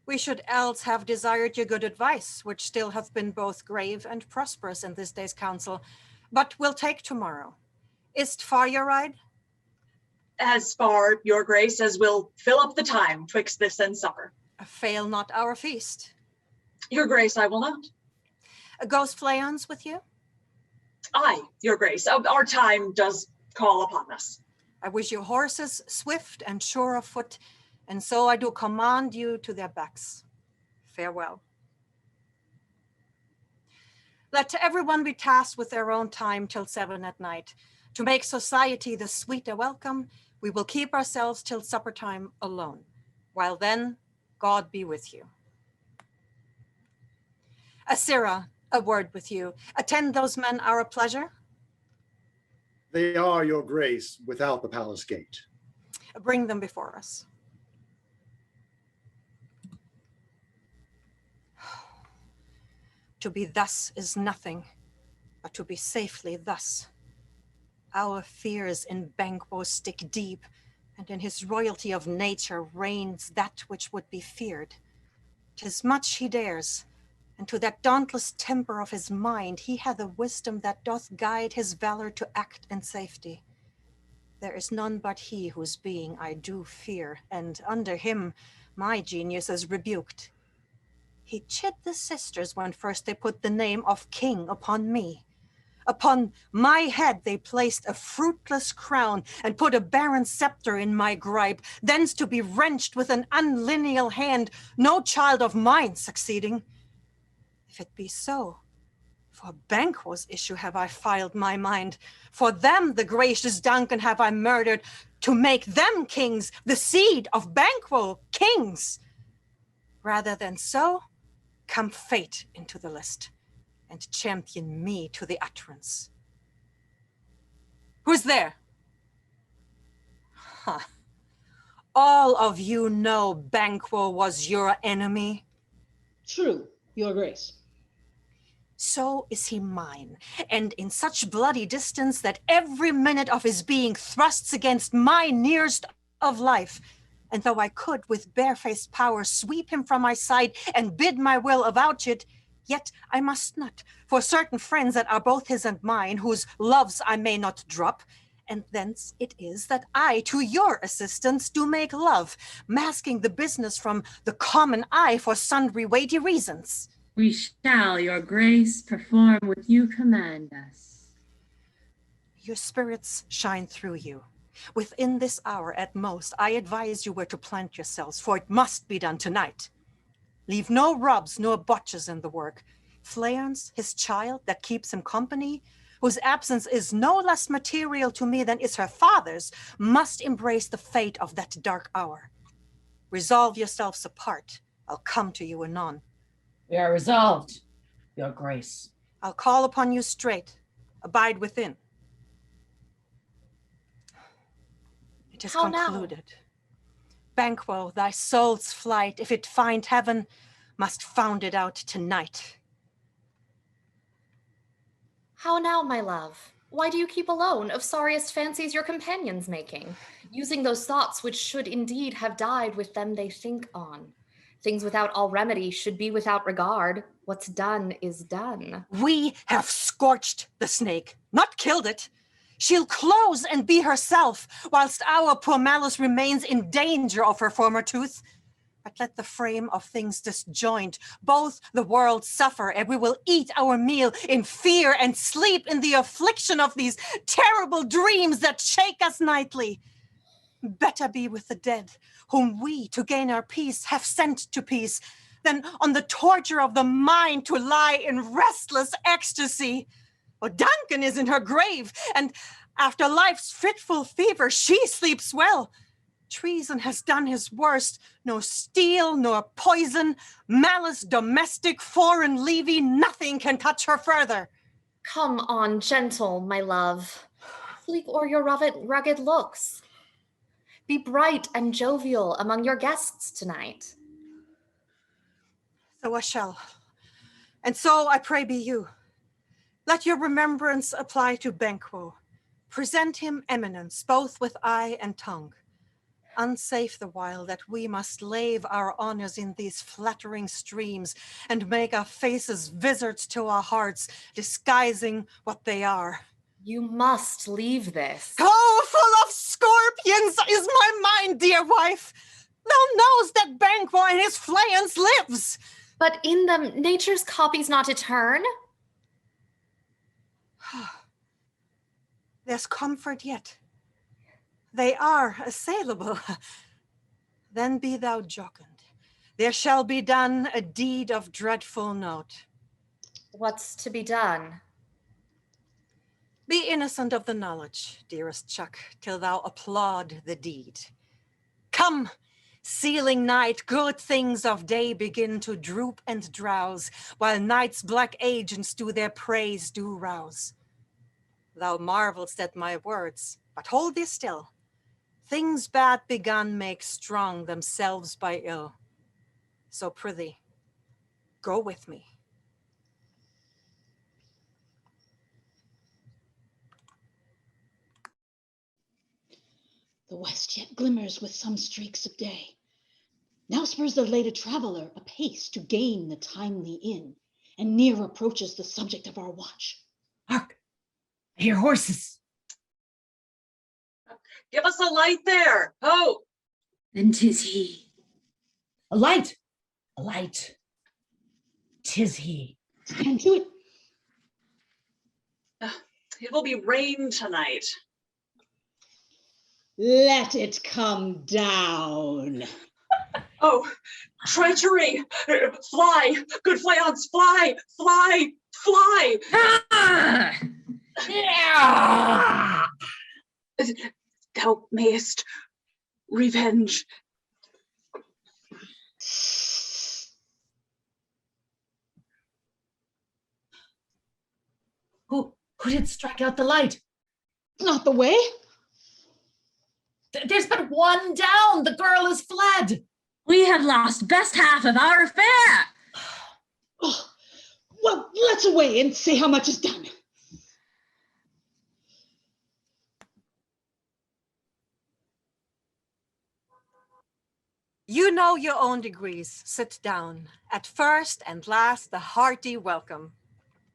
We should else have desired your good advice, which still hath been both grave and prosperous in this day's council, but we'll take tomorrow. Is't far your ride? As far, your grace, as will fill up the time twixt this and supper. Fail not our feast. Your grace, I will not. Goes Fleance with you? Aye, your grace. Our time does call upon us. I wish you horses swift and sure of foot, and so I do command you to their backs. Farewell. Let everyone be tasked with their own time till 7 at night. To make society the sweeter welcome, we will keep ourselves till supper time alone. While then, God be with you. Asira, a word with you. Attend those men our pleasure? They are, your grace, without the palace gate. Bring them before us. To be thus is nothing, but to be safely thus. Our fears in Banquo stick deep, and in his royalty of nature reigns that which would be feared. 'Tis much he dares, and to that dauntless temper of his mind he hath a wisdom that doth guide his valor to act in safety. There is none but he whose being I do fear, and under him my genius is rebuked. He chid the sisters when first they put the name of king upon me. Upon my head they placed a fruitless crown and put a barren scepter in my gripe, thence to be wrenched with an unlineal hand, no child of mine succeeding. If it be so, for Banquo's issue have I filed my mind. For them the gracious Duncan have I murdered, to make them kings, the seed of Banquo kings. Rather than so, come fate into the list, and champion me to the utterance. Who's there? Huh. All of you know Banquo was your enemy. True, your grace. So is he mine, and in such bloody distance that every minute of his being thrusts against my nearest of life. And though I could with barefaced power sweep him from my side and bid my will avouch it, yet I must not, for certain friends that are both his and mine, whose loves I may not drop, and thence it is that I to your assistance do make love, masking the business from the common eye for sundry weighty reasons. We shall, your grace, perform what you command us. Your spirits shine through you. Within this hour at most, I advise you where to plant yourselves, for it must be done tonight. Leave no rubs nor botches in the work. Fleance, his child that keeps him company, whose absence is no less material to me than is her father's, must embrace the fate of that dark hour. Resolve yourselves apart. I'll come to you anon. We are resolved, your grace. I'll call upon you straight. Abide within. It is How concluded. Banquo, thy soul's flight, if it find heaven, must found it out tonight. How now, my love? Why do you keep alone of sorriest fancies your companions making, using those thoughts which should indeed have died with them they think on? Things without all remedy should be without regard. What's done is done. We have scorched the snake, not killed it. She'll close and be herself, whilst our poor malice remains in danger of her former tooth. But let the frame of things disjoint, both the world suffer, and we will eat our meal in fear and sleep in the affliction of these terrible dreams that shake us nightly. Better be with the dead, whom we, to gain our peace, have sent to peace, than on the torture of the mind to lie in restless ecstasy. Oh, Duncan is in her grave, and after life's fitful fever, she sleeps well. Treason has done his worst, no steel nor poison, malice domestic, foreign levy, nothing can touch her further. Come on, gentle, my love. Sleek o'er your rugged looks. Be bright and jovial among your guests tonight. So I shall, and so I pray be you. Let your remembrance apply to Banquo. Present him eminence, both with eye and tongue. Unsafe the while that we must lave our honors in these flattering streams and make our faces visards to our hearts, disguising what they are. You must leave this. Oh, full of scorpions is my mind, dear wife. Thou knows that Banquo and his Fleance lives. But in them nature's copy's not etern. There's comfort yet. They are assailable. Then be thou jocund. There shall be done a deed of dreadful note. What's to be done? Be innocent of the knowledge, dearest Chuck, till thou applaud the deed. Come, sealing night, good things of day begin to droop and drowse, while night's black agents to their praise do rouse. Thou marvelst at my words, but hold thee still. Things bad begun make strong themselves by ill. So prithee, go with me. The west yet glimmers with some streaks of day. Now spurs the lated traveler apace to gain the timely inn, and near approaches the subject of our watch. Hark! I hear horses. Give us a light there. Ho! Then 'tis he. A light! A light. 'Tis he. Stand to it. It will be rain tonight. Let it come down. Oh, treachery! Fly, good Fleance, fly, fly, fly! Ah! Thou mayest revenge. Who did strike out the light? Not the way. There's but one down. The girl is fled. We have lost best half of our affair. Oh, well, let's away and see how much is done. You know your own degrees. Sit down. At first and last, the hearty welcome.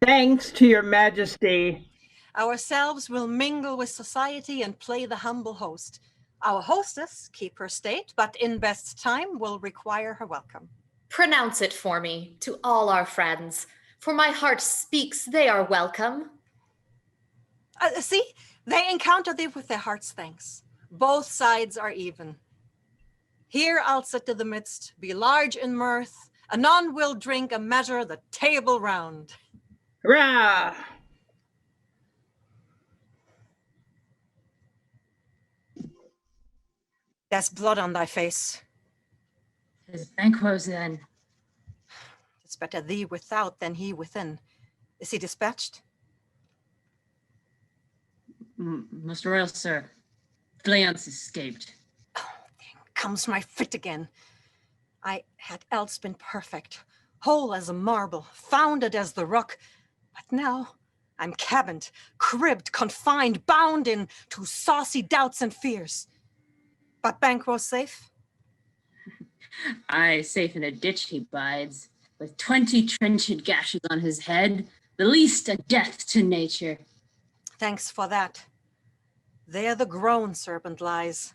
Thanks to your majesty. Ourselves will mingle with society and play the humble host. Our hostess, keep her state, but in best time will require her welcome. Pronounce it for me, to all our friends, for my heart speaks they are welcome. See, they encounter thee with their heart's thanks. Both sides are even. Here I'll sit to the midst, be large in mirth, anon will drink a measure the table round. Hurrah! There's blood on thy face. 'Tis Banquo's then. It's better thee without than he within. Is he dispatched? Most royal sir, Fleance escaped. Comes my fit again. I had else been perfect, whole as a marble, founded as the rock, but now I'm cabined, cribbed, confined, bound in to saucy doubts and fears. But Banquo safe? Aye, safe in a ditch he bides, with 20 trenchant gashes on his head, the least a death to nature. Thanks for that. There the grown serpent lies.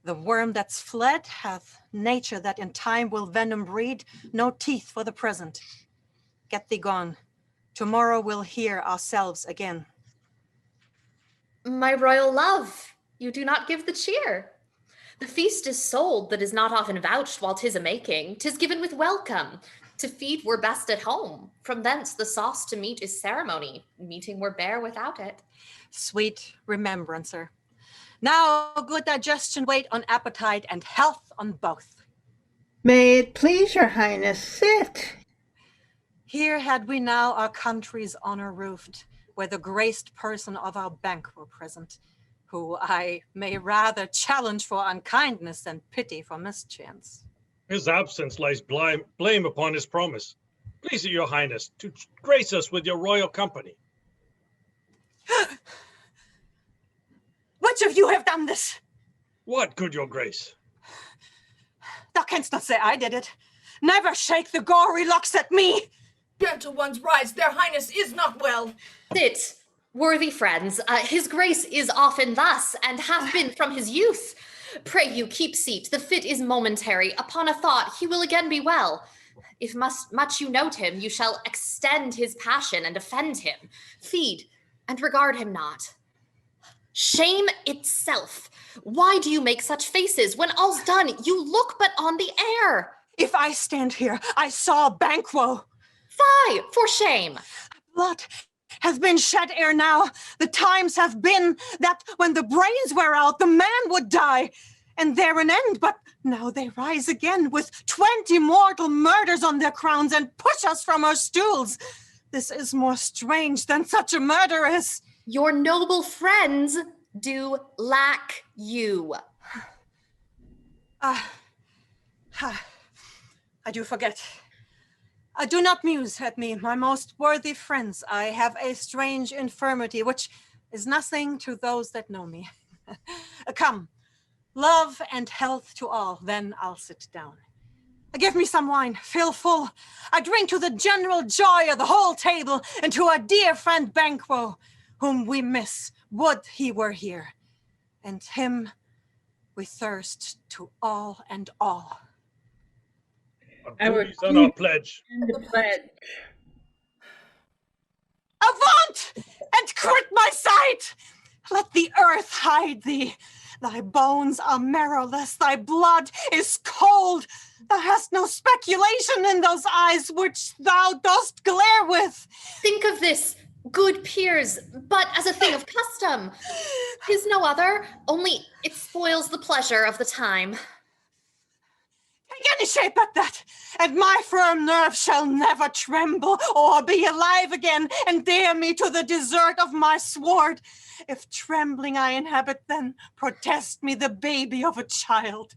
The worm that's fled hath nature that in time will venom breed, no teeth for the present. Get thee gone. Tomorrow we'll hear ourselves again. My royal love, you do not give the cheer. The feast is sold that is not often vouched while 'tis a-making. 'Tis given with welcome. To feed were best at home. From thence the sauce to meat is ceremony. Meeting were bare without it. Sweet remembrancer. Now good digestion wait on appetite and health on both. May it please your highness, sit. Here had we now our country's honor roofed, where the graced person of our bank were present, who I may rather challenge for unkindness than pity for mischance. His absence lies blame upon his promise. Please, your highness, to grace us with your royal company. Which of you have done this? What, good your grace? Thou canst not say I did it. Never shake the gory locks at me. Gentle ones, rise, their highness is not well. Sit, worthy friends, his grace is often thus, and hath been from his youth. Pray you keep seat, the fit is momentary. Upon a thought, he will again be well. If much you note him, you shall extend his passion and offend him. Feed, and regard him not. Shame itself. Why do you make such faces? When all's done, you look but on the air. If I stand here, I saw Banquo. Fie, for shame. Blood has been shed ere now. The times have been that when the brains wear out, the man would die, and there an end. But now they rise again with 20 mortal murders on their crowns and push us from our stools. This is more strange than such a murder is. Your noble friends do lack you. I do forget. Do not muse at me, my most worthy friends. I have a strange infirmity, which is nothing to those that know me. Come, love and health to all, then I'll sit down. Give me some wine, fill full. I drink to the general joy of the whole table, and to our dear friend Banquo, whom we miss, would he were here. And him we thirst to all and all. Our on our pledge. And the pledge. Avaunt, and quit my sight! Let the earth hide thee. Thy bones are marrowless, thy blood is cold. Thou hast no speculation in those eyes which thou dost glare with. Think of this, good peers, but as a thing of custom. 'Tis no other, only it spoils the pleasure of the time. Take any shape at that, and my firm nerve shall never tremble or be alive again and dare me to the desert of my sword. If trembling I inhabit, then protest me the baby of a child.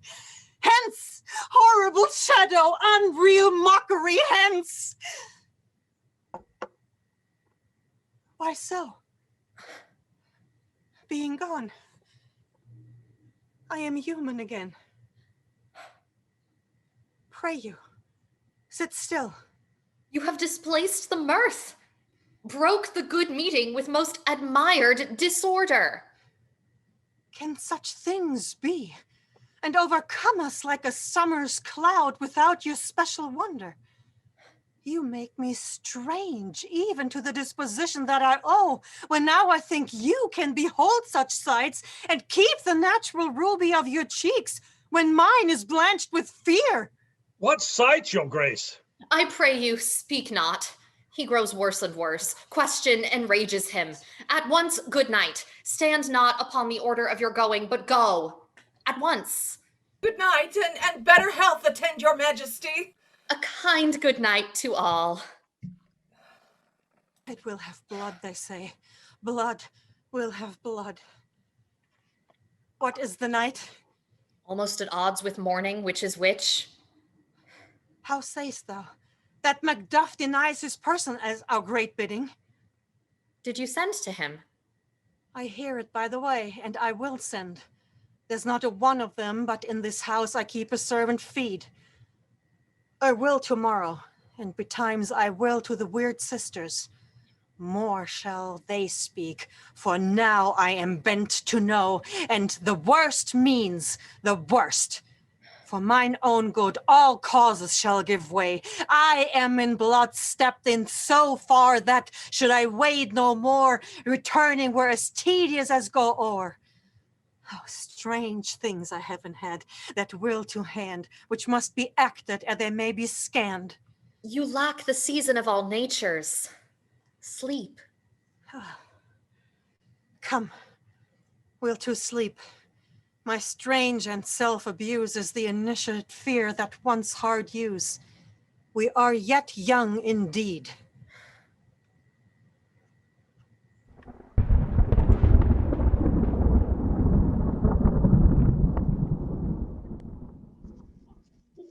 Hence, horrible shadow, unreal mockery, hence. Why so? Being gone, I am human again. Pray you, sit still. You have displaced the mirth, broke the good meeting with most admired disorder. Can such things be, and overcome us like a summer's cloud without your special wonder? You make me strange, even to the disposition that I owe, when now I think you can behold such sights and keep the natural ruby of your cheeks, when mine is blanched with fear. What sight, your grace? I pray you, speak not. He grows worse and worse. Question enrages him. At once, good night. Stand not upon the order of your going, but go. At once. Good night, and better health attend your majesty. A kind good night to all. It will have blood, they say. Blood will have blood. What is the night? Almost at odds with morning, which is which. How sayst thou? That Macduff denies his person as our great bidding. Did you send to him? I hear it by the way, and I will send. There's not a one of them, but in this house I keep a servant feed. I will tomorrow, and betimes I will to the weird sisters. More shall they speak, for now I am bent to know, and the worst means the worst. For mine own good, all causes shall give way. I am in blood stepped in so far that, should I wade no more, returning were as tedious as go o'er. How strange things I haven't had, that will to hand, which must be acted ere they may be scanned. You lack the season of all natures. Sleep. Come, we'll to sleep. My strange and self-abuse is the initiate fear that once hard use. We are yet young indeed.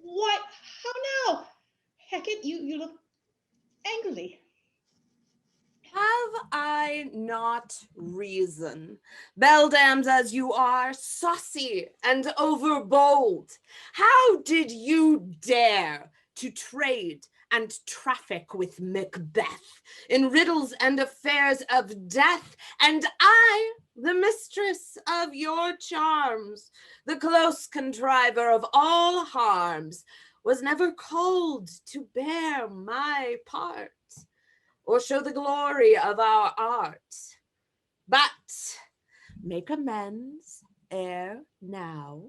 What? How now? Hecate, you look angrily. Have I not reason? Beldams as you are, saucy and overbold. How did you dare to trade and traffic with Macbeth in riddles and affairs of death, and I, the mistress of your charms, the close contriver of all harms, was never called to bear my part or show the glory of our art? But make amends ere now.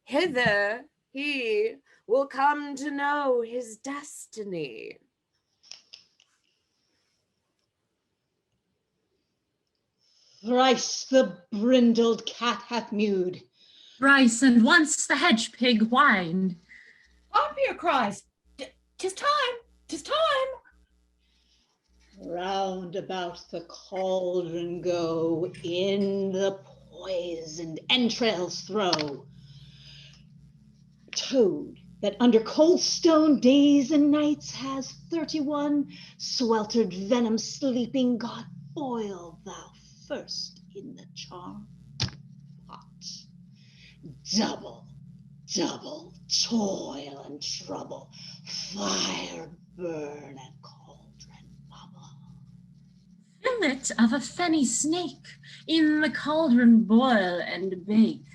Hither he will come to know his destiny. Thrice the brindled cat hath mewed. Thrice and once the hedge pig whined. Harpier cries, "'Tis time, 'tis time." Round about the cauldron go, in the poisoned entrails throw. Toad, that under cold stone days and nights has 31 sweltered venom sleeping, God, boil thou first in the charmed pot. Double, double toil and trouble, fire burn and cauldron bubble. Fillet of a fenny snake, in the cauldron boil and bake.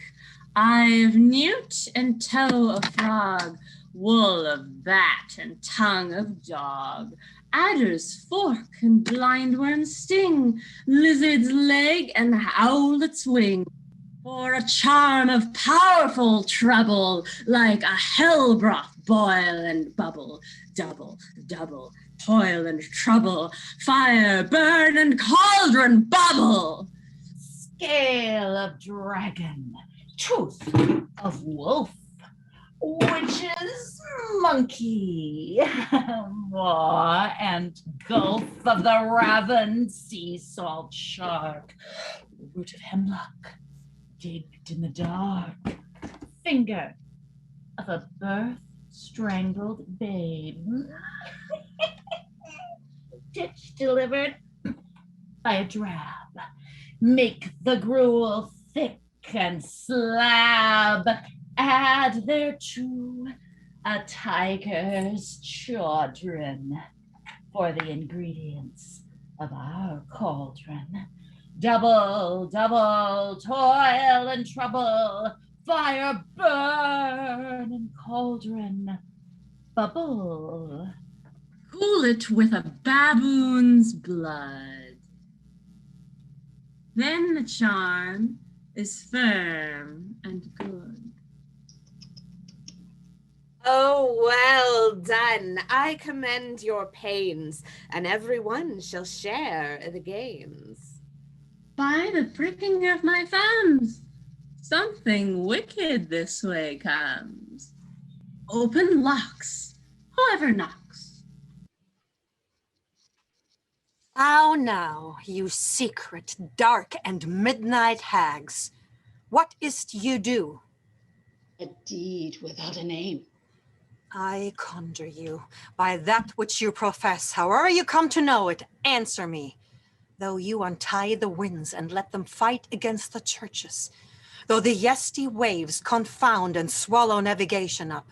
Eye of newt and toe of frog, wool of bat and tongue of dog, adder's fork and blindworm's sting, lizard's leg and howlet's wing. For a charm of powerful trouble, like a hell broth boil and bubble, double, double, toil and trouble, fire burn and cauldron bubble. Scale of dragon, tooth of wolf, witch's monkey, maw and gulf of the ravened sea salt shark, root of hemlock, digged in the dark, finger of a birth strangled babe, ditch delivered by a drab, make the gruel thick and slab, add thereto a tiger's chaudron for the ingredients of our cauldron. Double, double toil and trouble, fire burn and cauldron bubble. Cool it with a baboon's blood. Then the charm is firm and good. Oh, well done. I commend your pains, and everyone shall share the gains. By the pricking of my thumbs, something wicked this way comes. Open locks, whoever knocks. How now, you secret, dark, and midnight hags? What is't you do? A deed without a name. I conjure you, by that which you profess, however you come to know it, answer me. Though you untie the winds and let them fight against the churches, though the yesty waves confound and swallow navigation up,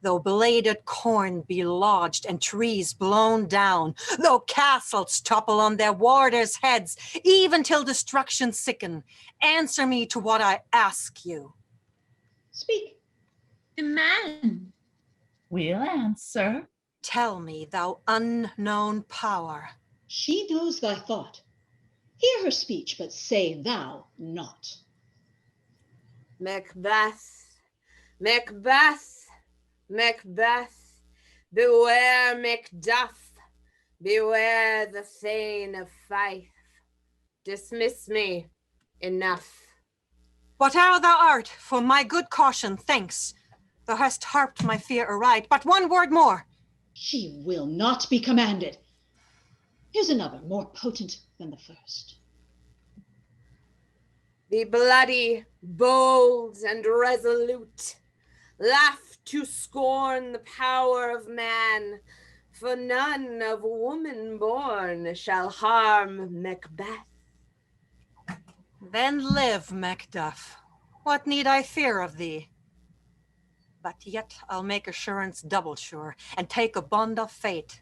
though bladed corn be lodged and trees blown down, though castles topple on their warders' heads, even till destruction sicken, answer me to what I ask you. Speak. Demand. We'll answer. Tell me, thou unknown power. She knows thy thought. Hear her speech, but say thou not. Macbeth, Macbeth, Macbeth, beware Macduff, beware the Thane of Fife. Dismiss me, enough. Whate'er thou art, for my good caution, thanks. Thou hast harped my fear aright, but one word more. She will not be commanded. Here's another, more potent than the first. Be bloody, bold, and resolute. Laugh to scorn the power of man, for none of woman born shall harm Macbeth. Then live, Macduff. What need I fear of thee? But yet I'll make assurance double sure, and take a bond of fate.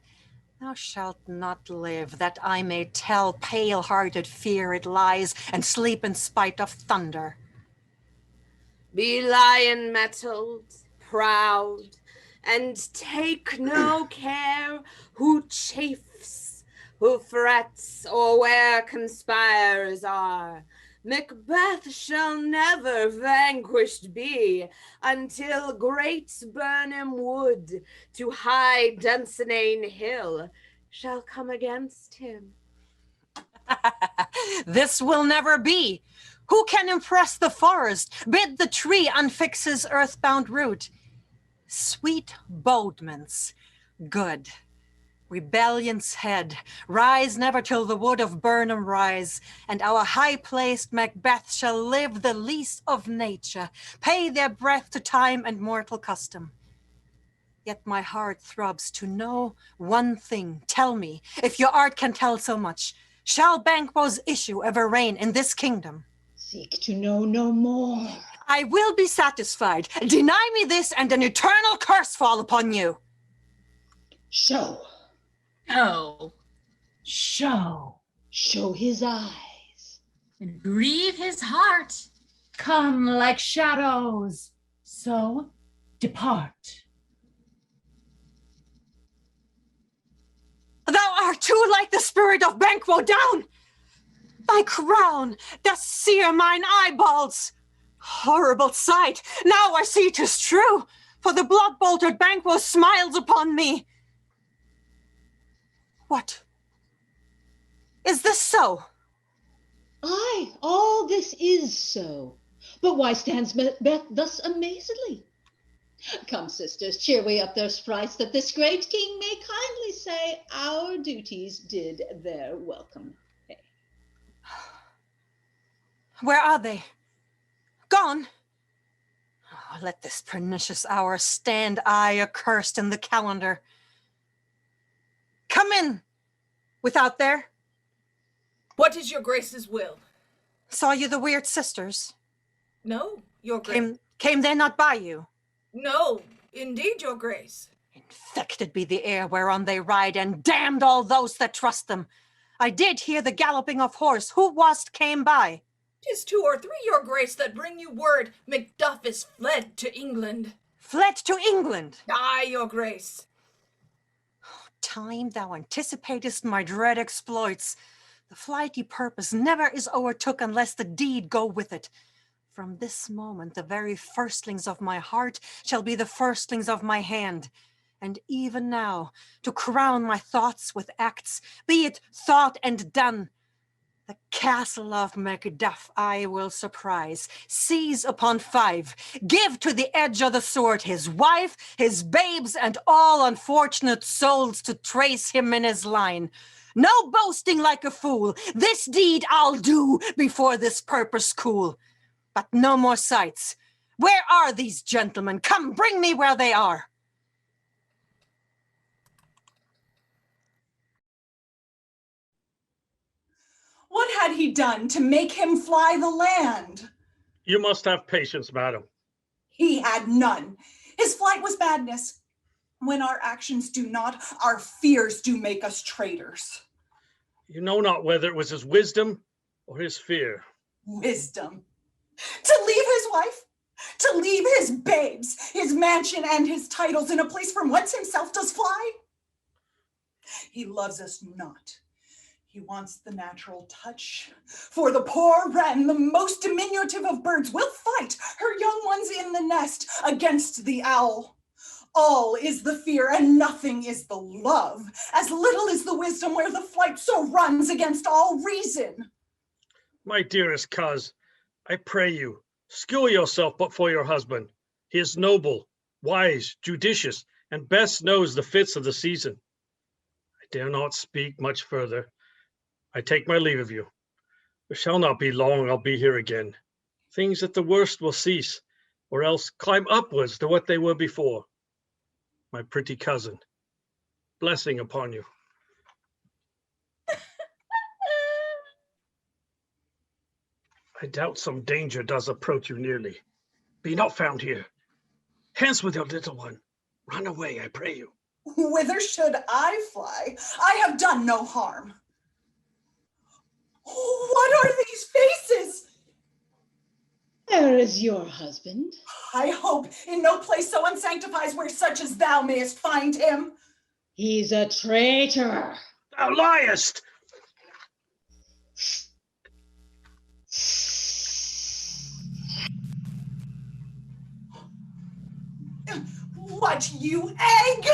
Thou shalt not live, that I may tell pale-hearted fear it lies, and sleep in spite of thunder. Be lion-mettled, proud, and take no care who chafes, who frets, or where conspirers are. Macbeth shall never vanquished be until great Burnham Wood to high Dunsinane Hill shall come against him. This will never be. Who can impress the forest, bid the tree unfix his earthbound root? Sweet bodements, good. Rebellion's head, rise never till the wood of Burnham rise, and our high-placed Macbeth shall live the least of nature, pay their breath to time and mortal custom. Yet my heart throbs to know one thing. Tell me, if your art can tell so much, shall Banquo's issue ever reign in this kingdom? Seek to know no more. I will be satisfied. Deny me this, and an eternal curse fall upon you. Show. Oh, Show. Show his eyes. and grieve his heart. Come like shadows, so depart. Thou art too like the spirit of Banquo down! Thy crown doth sear mine eyeballs. Horrible sight! Now I see 'tis true, for the blood-boltered Banquo smiles upon me. What? Is this so? Aye, all this is so. But why stands Macbeth thus amazedly? Come, sisters, cheer we up their sprites, that this great king may kindly say our duties did their welcome pay. Where are they? Gone? Oh, let this pernicious hour stand aye accursed in the calendar. Come in, without there. What is your grace's will? Saw you the weird sisters? No, your grace. Came they not by you? No, indeed, your grace. Infected be the air whereon they ride, and damned all those that trust them. I did hear the galloping of horse. Who was't came by? 'Tis 2 or 3, your grace, that bring you word Macduff is fled to England. Fled to England? Aye, your grace. Time thou anticipatest my dread exploits. The flighty purpose never is o'ertook unless the deed go with it. From this moment, the very firstlings of my heart shall be the firstlings of my hand. And even now, to crown my thoughts with acts, be it thought and done, the castle of Macduff I will surprise, seize upon 5, give to the edge of the sword his wife, his babes, and all unfortunate souls to trace him in his line. No boasting like a fool, this deed I'll do before this purpose cool. But no more sights. Where are these gentlemen? Come, bring me where they are. What had he done to make him fly the land? You must have patience, madam. He had none. His flight was madness. When our actions do not, our fears do make us traitors. You know not whether it was his wisdom or his fear. Wisdom. To leave his wife, to leave his babes, his mansion and his titles in a place from whence himself does fly. He loves us not. He wants the natural touch. For the poor wren, the most diminutive of birds, will fight her young ones in the nest against the owl. All is the fear and nothing is the love. As little is the wisdom where the flight so runs against all reason. My dearest coz, I pray you, school yourself but for your husband. He is noble, wise, judicious, and best knows the fits of the season. I dare not speak much further. I take my leave of you. It shall not be long I'll be here again. Things at the worst will cease, or else climb upwards to what they were before. My pretty cousin, blessing upon you. I doubt some danger does approach you nearly. Be not found here. Hence with your little one. Run away, I pray you. Whither should I fly? I have done no harm. What are these faces? Where is your husband? I hope in no place so unsanctified where such as thou mayest find him. He's a traitor. Thou liest! What, you egg?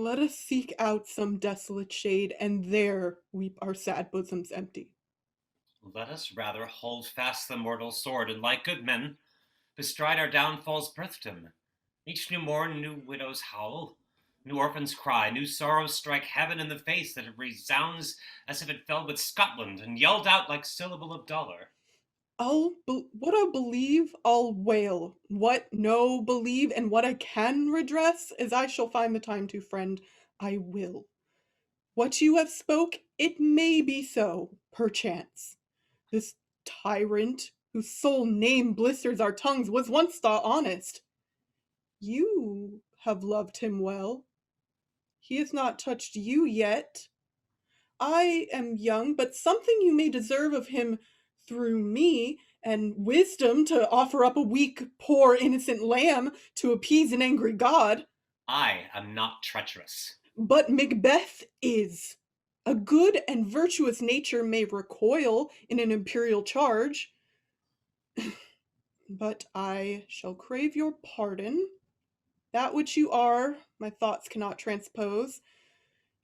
Let us seek out some desolate shade, and there weep our sad bosoms empty. Let us rather hold fast the mortal sword, and like good men, bestride our downfall's birthdom. Each new morn, new widows howl, new orphans cry, new sorrows strike heaven in the face, that it resounds as if it fell with Scotland, and yelled out like syllable of dollar. What I believe, I'll wail. What no believe, and what I can redress, as I shall find the time to, friend, I will. What you have spoke, it may be so, perchance. This tyrant, whose sole name blisters our tongues, was once thought honest. You have loved him well. He has not touched you yet. I am young, but something you may deserve of him through me, and wisdom to offer up a weak, poor, innocent lamb to appease an angry god. I am not treacherous. But Macbeth is. A good and virtuous nature may recoil in an imperial charge. But I shall crave your pardon. That which you are, my thoughts cannot transpose.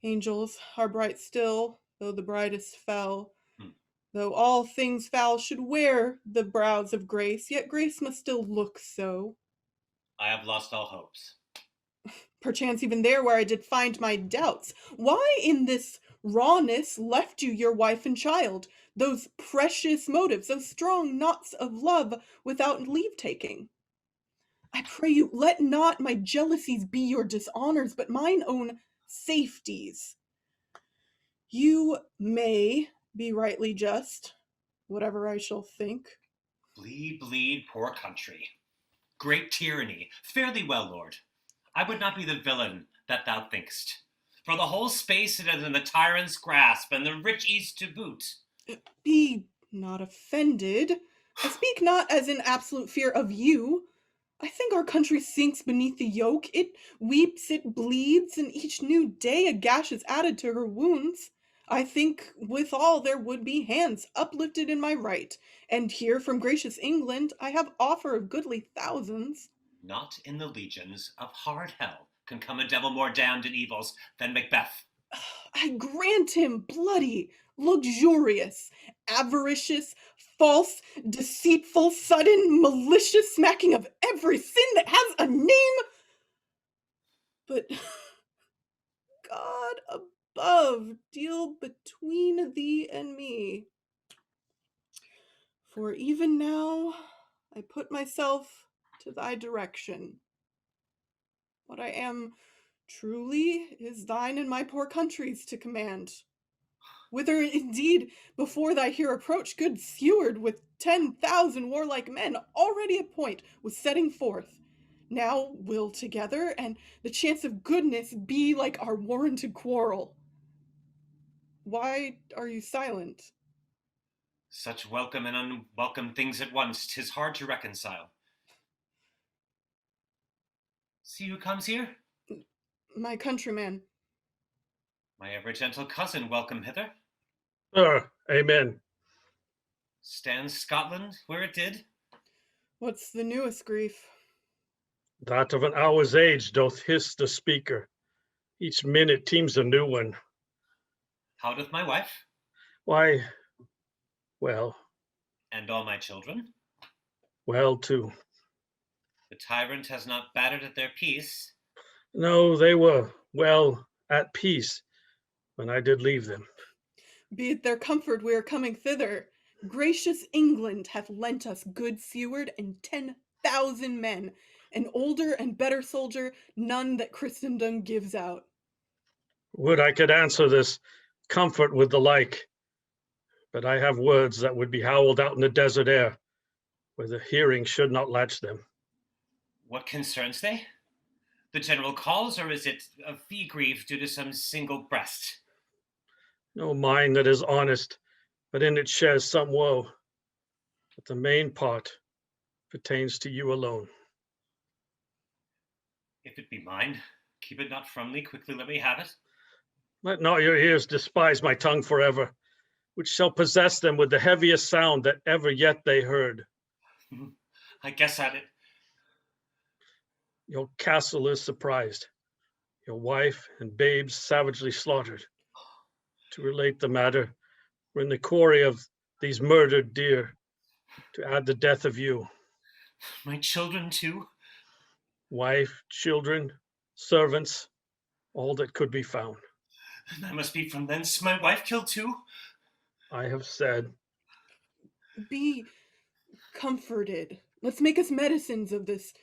Angels are bright still, though the brightest fell. Though all things foul should wear the brows of grace, yet grace must still look so. I have lost all hopes. Perchance even there where I did find my doubts. Why in this rawness left you your wife and child? Those precious motives, those strong knots of love without leave-taking. I pray you, let not my jealousies be your dishonors, but mine own safeties. You may be rightly just, whatever I shall think. Bleed, bleed, poor country. Great tyranny. Fare thee well, lord. I would not be the villain that thou think'st. For the whole space it is in the tyrant's grasp, and the rich ease to boot. Be not offended. I speak not as in absolute fear of you. I think our country sinks beneath the yoke. It weeps, it bleeds, and each new day a gash is added to her wounds. I think withal there would be hands uplifted in my right, and here from gracious England I have offer of goodly thousands. Not in the legions of hard hell can come a devil more damned in evils than Macbeth. I grant him bloody, luxurious, avaricious, false, deceitful, sudden, malicious, smacking of every sin that has a name. But God above deal between thee and me. For even now I put myself to thy direction. What I am truly is thine and my poor country's to command. Whither indeed before thy here approach, good Seward with 10,000 warlike men already at point was setting forth. Now will together, and the chance of goodness be like our warranted quarrel. Why are you silent? Such welcome and unwelcome things at once, 'tis hard to reconcile. See who comes here? My countryman. My ever gentle cousin, welcome hither. Amen. Stands Scotland where it did? What's the newest grief? That of an hour's age doth hiss the speaker. Each minute teems a new one. How doth my wife? Why, well. And all my children? Well, too. The tyrant has not battered at their peace. No, they were, well, at peace when I did leave them. Be it their comfort we are coming thither. Gracious England hath lent us good Seward and 10,000 men, an older and better soldier, none that Christendom gives out. Would I could answer this comfort with the like. but I have words that would be howled out in the desert air, where the hearing should not latch them. What concerns they? The general cause, or is it a fee grief due to some single breast? No mind that is honest, but in it shares some woe. But the main part pertains to you alone. If it be mine, keep it not from me, quickly let me have it. Let not your ears despise my tongue forever, which shall possess them with the heaviest sound that ever yet they heard. I guess at it. Your castle is surprised, your wife and babes savagely slaughtered. To relate the matter, we're in the quarry of these murdered deer, to add the death of you. My children too? Wife, children, servants, all that could be found. And I must be from thence my wife killed too? I have said. Be comforted. Let's make us medicines of this,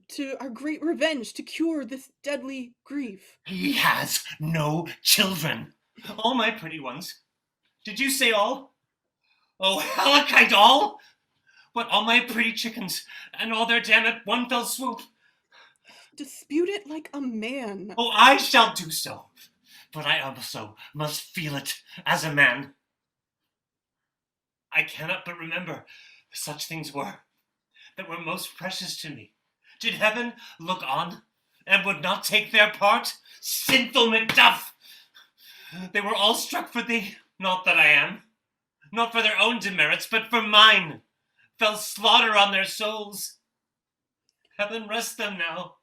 to our great revenge, to cure this deadly grief. He has no children. All my pretty ones. Did you say all? Oh, Hecate, all? What, all my pretty chickens, and all their dam at one fell swoop? Dispute it like a man. Oh, I shall do so, but I also must feel it as a man. I cannot but remember such things were, that were most precious to me. Did heaven look on, and would not take their part? Sinful Macduff! They were all struck for thee, not that I am, not for their own demerits, but for mine. Fell slaughter on their souls. Heaven rest them now.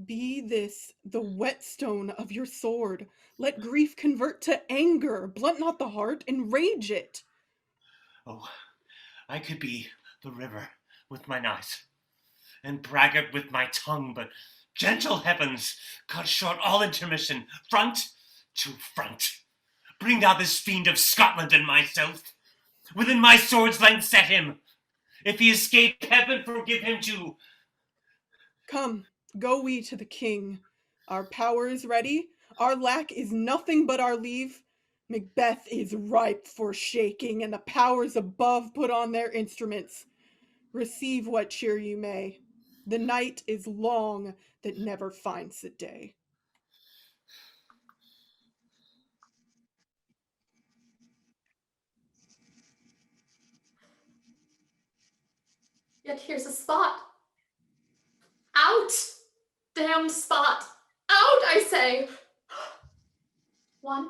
Be this the whetstone of your sword. Let grief convert to anger. Blunt not the heart, enrage it. Oh, I could be the river with mine eyes, and braggart with my tongue, but gentle heavens, cut short all intermission, front to front. Bring thou this fiend of Scotland and myself. Within my sword's length set him. If he escape, heaven forgive him too. Come, go we to the king. Our power is ready. Our lack is nothing but our leave. Macbeth is ripe for shaking, and the powers above put on their instruments. Receive what cheer you may. The night is long that never finds the day. Yet here's a spot. Out! Damned spot! Out, I say! 1,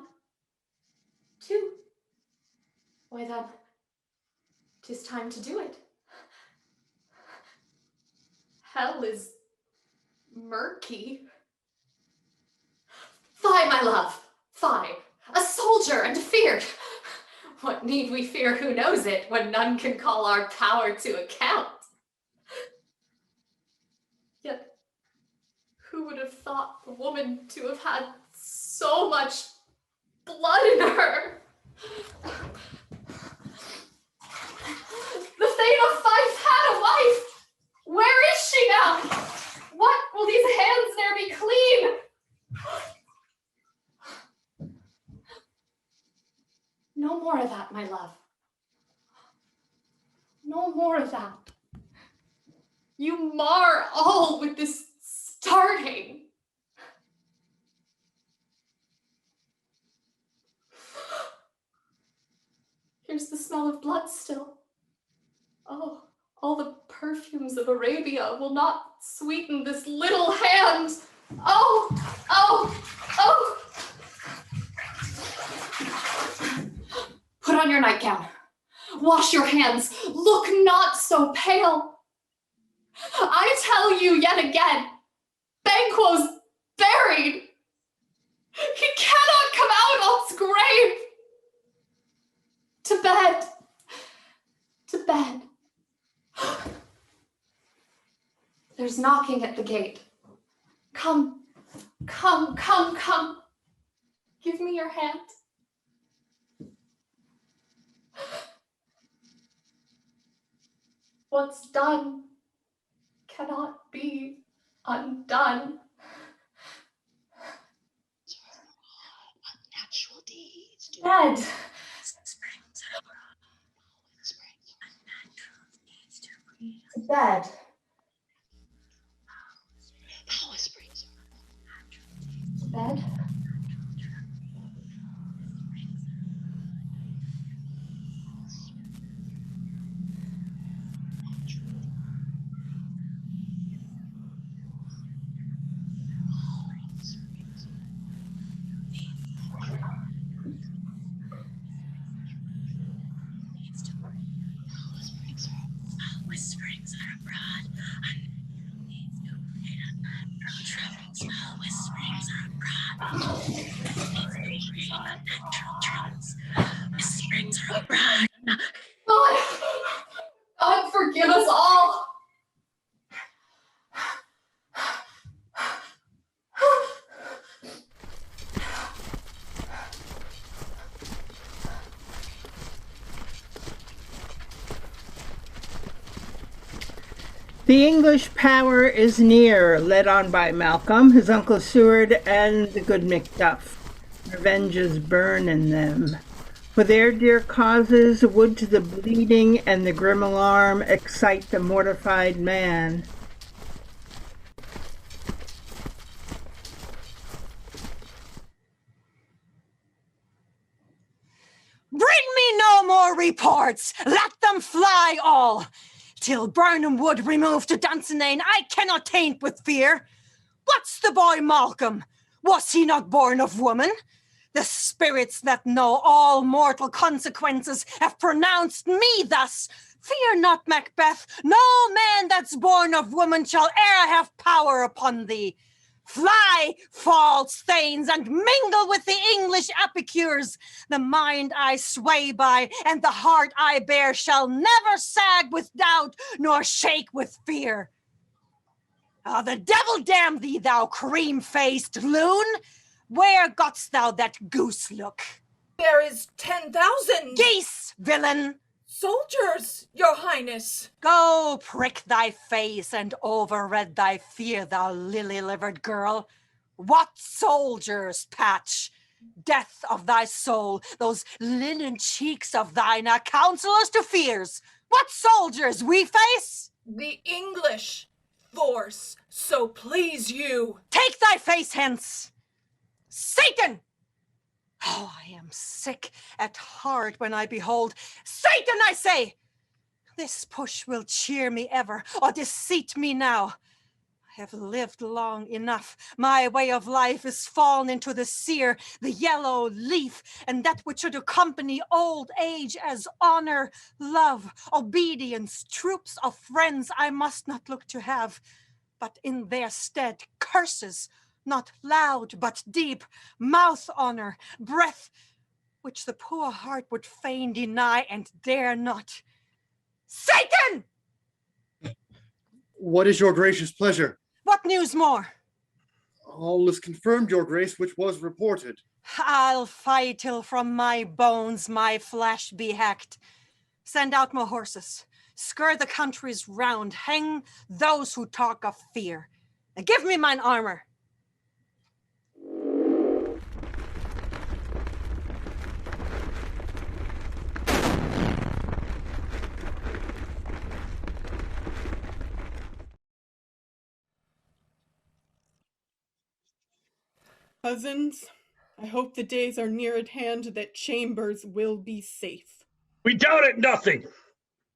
2. Why then, 'tis time to do it. Hell is murky. Fie, my love, fie! A soldier and feared! What need we fear, who knows it, when none can call our power to account? Yet, who would have thought the woman to have had so much blood in her? The Thane of Fife had a wife! Where is she now? What will these hands there be clean? No more of that, my love. No more of that. You mar all with this starting. Here's the smell of blood still. Oh, all the perfumes of Arabia will not sweeten this little hand. Oh, oh, oh. Put on your nightgown. Wash your hands. Look not so pale. I tell you yet again, Banquo's buried. He cannot come out of his grave. To bed. To bed. There's knocking at the gate. Come, come, come, come. Give me your hand. What's done cannot be undone. Unnatural deeds. Bed, bed. Bed. Whisperings are abroad. Whisperings are abroad. Whisperings are abroad. God, forgive us all. The English power is near, led on by Malcolm, his uncle Seward, and the good Macduff. Revenges burn in them. For their dear causes, would to the bleeding and the grim alarm excite the mortified man. Bring me no more reports. Let them fly all. Till Burnham Wood remove to Dunsinane, I cannot taint with fear. What's the boy Malcolm? Was he not born of woman? The spirits that know all mortal consequences have pronounced me thus. Fear not, Macbeth. No man that's born of woman shall e'er have power upon thee. Fly, false thanes, and mingle with the English epicures. The mind I sway by and the heart I bear shall never sag with doubt nor shake with fear. Ah, the devil damn thee, thou cream-faced loon! Where gotst thou that goose look? There is 10,000 geese, villain! Soldiers, your highness. Go prick thy face and overread thy fear, thou lily-livered girl. What soldiers, Patch? Death of thy soul, those linen cheeks of thine are counselors to fears. What soldiers we face? The English force, so please you. Take thy face hence. Satan! Oh, I am sick at heart when I behold Satan, I say! This push will cheer me ever, or deceit me now. I have lived long enough. My way of life is fallen into the sere, the yellow leaf, and that which should accompany old age as honor, love, obedience, troops of friends I must not look to have, but in their stead curses, not loud, but deep, mouth honor, breath, which the poor heart would fain deny and dare not. Satan! What is your gracious pleasure? What news more? All is confirmed, your grace, which was reported. I'll fight till from my bones my flesh be hacked. Send out my horses, skir the countries round, hang those who talk of fear, and give me mine armor. Cousins, I hope the days are near at hand that Chambers will be safe. We doubt it nothing.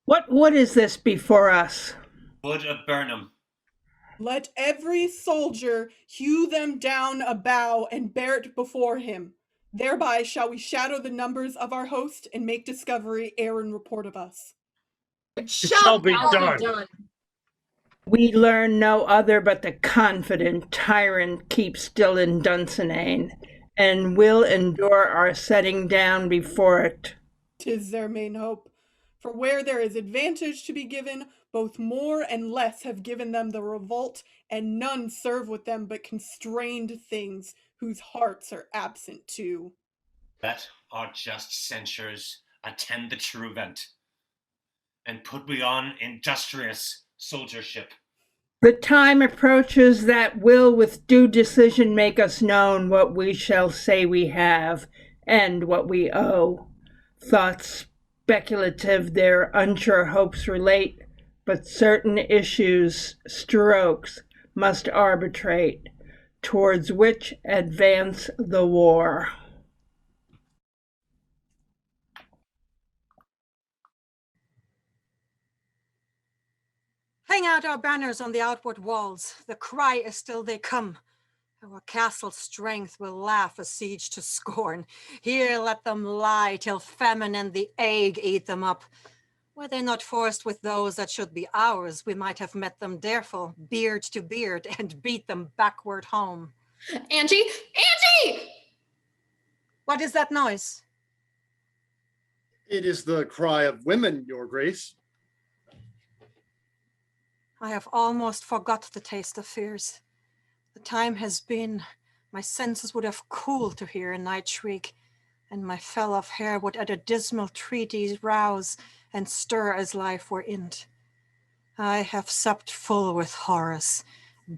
What is this before us? Wood of Burnham. Let every soldier hew them down a bough and bear it before him. Thereby shall we shadow the numbers of our host and make discovery ere and report of us. It shall be done. We learn no other but the confident tyrant keeps still in Dunsinane, and will endure our setting down before it. 'Tis their main hope. For where there is advantage to be given, both more and less have given them the revolt, and none serve with them but constrained things whose hearts are absent too. Let our just censures attend the true event, and put we on industrious soldiership. The time approaches that will with due decision make us known what we shall say we have, and what we owe. Thoughts speculative their unsure hopes relate, but certain issues, strokes, must arbitrate, towards which advance the war. Hang out our banners on the outward walls. The cry is still they come. Our castle's strength will laugh a siege to scorn. Here let them lie till famine and the ague eat them up. Were they not forced with those that should be ours, we might have met them dareful, beard to beard, and beat them backward home. Angie! Angie! What is that noise? It is the cry of women, Your Grace. I have almost forgot the taste of fears. The time has been, my senses would have cooled to hear a night shriek, and my fell of hair would at a dismal treaty rouse and stir as life were in't. I have supped full with horrors.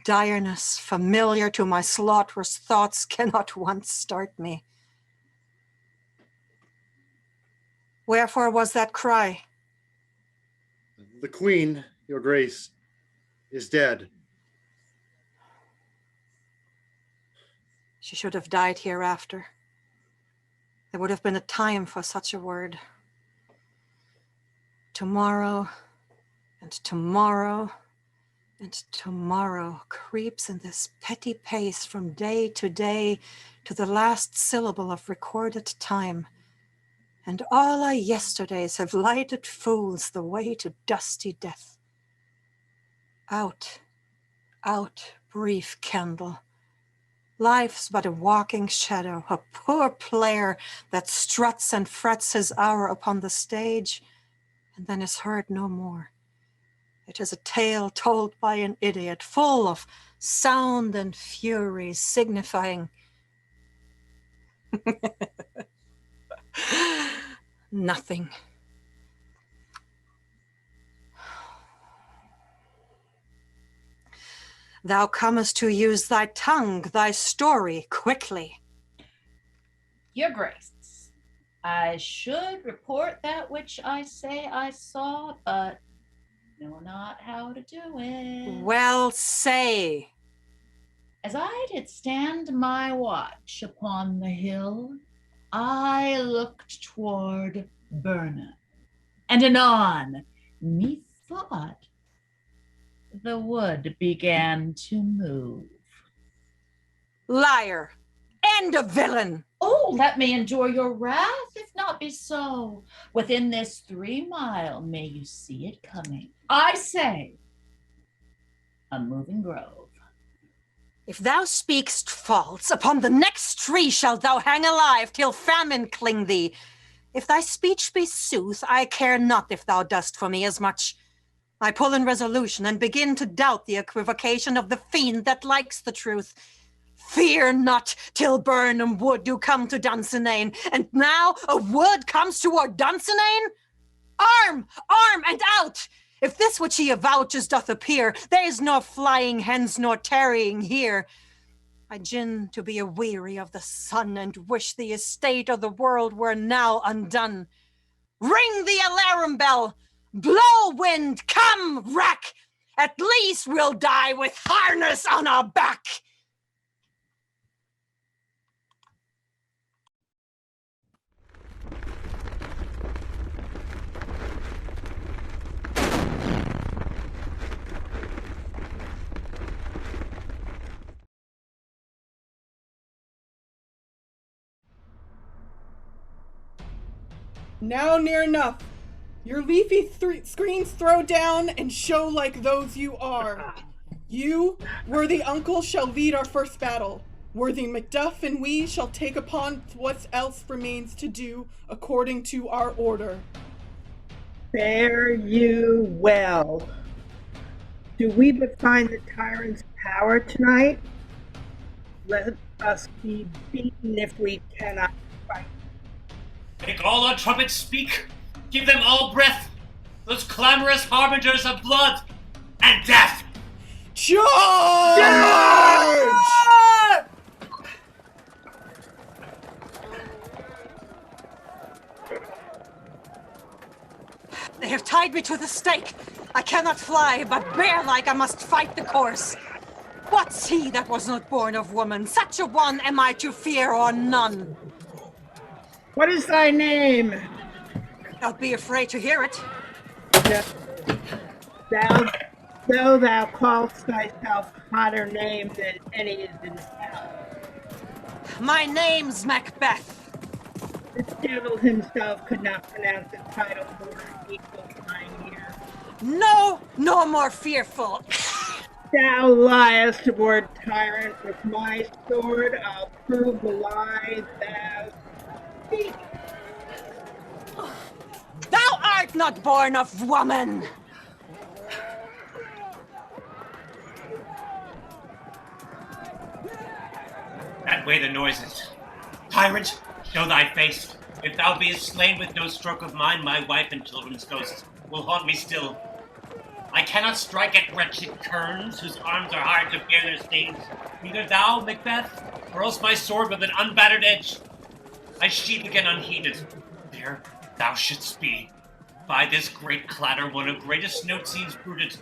Direness, familiar to my slaughterous thoughts, cannot once start me. Wherefore was that cry? The Queen, Your Grace, is dead. She should have died hereafter. There would have been a time for such a word. Tomorrow, and tomorrow, and tomorrow creeps in this petty pace from day to day to the last syllable of recorded time. And all our yesterdays have lighted fools the way to dusty death. Out, out, brief candle. Life's but a walking shadow, a poor player that struts and frets his hour upon the stage and then is heard no more. It is a tale told by an idiot, full of sound and fury, signifying nothing. Thou comest to use thy tongue, thy story, quickly. Your Grace, I should report that which I say I saw, but know not how to do it. Well, say. As I did stand my watch upon the hill, I looked toward Burnham, and anon, methought, the wood began to move. Liar and a villain. Oh, let me endure your wrath, if not be so. Within this 3 mile may you see it coming. I say, a moving grove. If thou speakst false, upon the next tree shalt thou hang alive till famine cling thee. If thy speech be sooth, I care not if thou dost for me as much. I pull in resolution and begin to doubt the equivocation of the fiend that likes the truth. Fear not till Burnham wood do come to Dunsinane, and now a wood comes toward Dunsinane? Arm, arm, and out! If this which he avouches doth appear, there is nor flying hence nor tarrying here. I gin to be aweary of the sun, and wish the estate of the world were now undone. Ring the alarum bell! Blow, wind, come, rack! At least we'll die with harness on our back! Now near enough. Your leafy screens throw down and show like those you are. You, worthy uncle, shall lead our first battle. Worthy Macduff and we shall take upon what else remains to do according to our order. Fare you well. Do we but find the tyrant's power tonight? Let us be beaten if we cannot fight. Make all our trumpets speak. Give them all breath. Those clamorous harbingers of blood and death. Charge! They have tied me to the stake. I cannot fly, but bear-like I must fight the course. What's he that was not born of woman? Such a one am I to fear or none. What is thy name? Don't be afraid to hear it. Though thou callest thyself hotter name than any is in hell. My name's Macbeth. This devil himself could not pronounce the title more equal to mine ear. No more fearful. Thou liest, word tyrant, with my sword I'll prove the lie thou speak. Thou art not born of woman. That way the noises. Tyrant, show thy face. If thou beest slain with no stroke of mine, my wife and children's ghosts will haunt me still. I cannot strike at wretched kerns, whose arms are hard to bear their stains. Neither thou, Macbeth, or else my sword with an unbattered edge. I sheathe again unheeded. There thou shouldst be. By this great clatter, one of greatest note scenes brooded.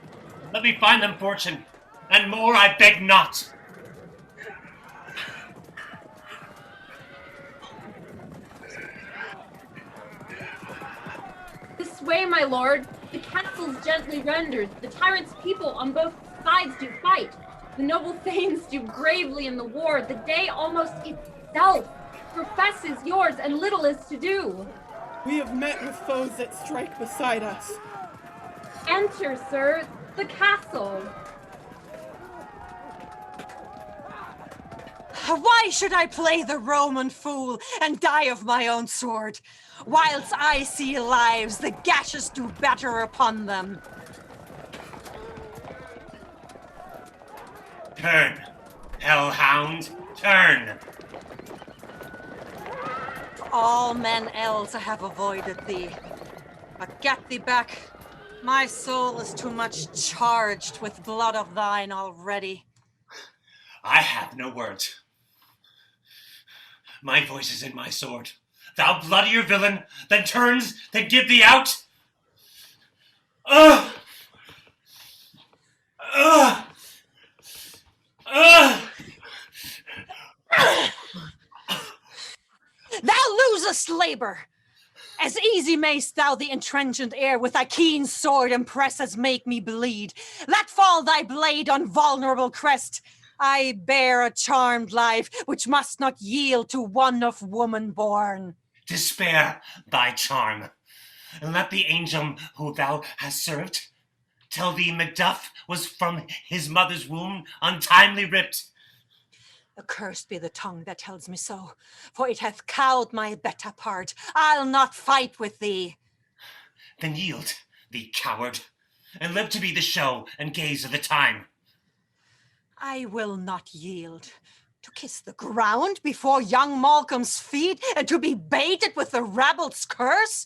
Let me find them fortune, and more I beg not. This way, my lord. The castle's gently rendered. The tyrant's people on both sides do fight. The noble thanes do bravely in the war. The day almost itself professes yours, and little is to do. We have met with foes that strike beside us. Enter, sir, the castle. Why should I play the Roman fool and die of my own sword? Whilst I see lives, the gashes do better upon them. Turn, hellhound, turn. All men else I have avoided thee. But get thee back. My soul is too much charged with blood of thine already. I have no words. My voice is in my sword. Thou bloodier villain, then turns, then give thee out. Ugh! Ugh! Ugh! Thou losest labor! As easy mayst thou the entrenchant air with thy keen sword impress as make me bleed. Let fall thy blade on vulnerable crest. I bear a charmed life which must not yield to one of woman born. Despair thy charm, and let the angel who thou hast served tell thee Macduff was from his mother's womb untimely ripped. Accursed be the tongue that tells me so, for it hath cowed my better part. I'll not fight with thee. Then yield, thee coward, and live to be the show and gaze of the time. I will not yield. To kiss the ground before young Malcolm's feet, and to be baited with the rabble's curse?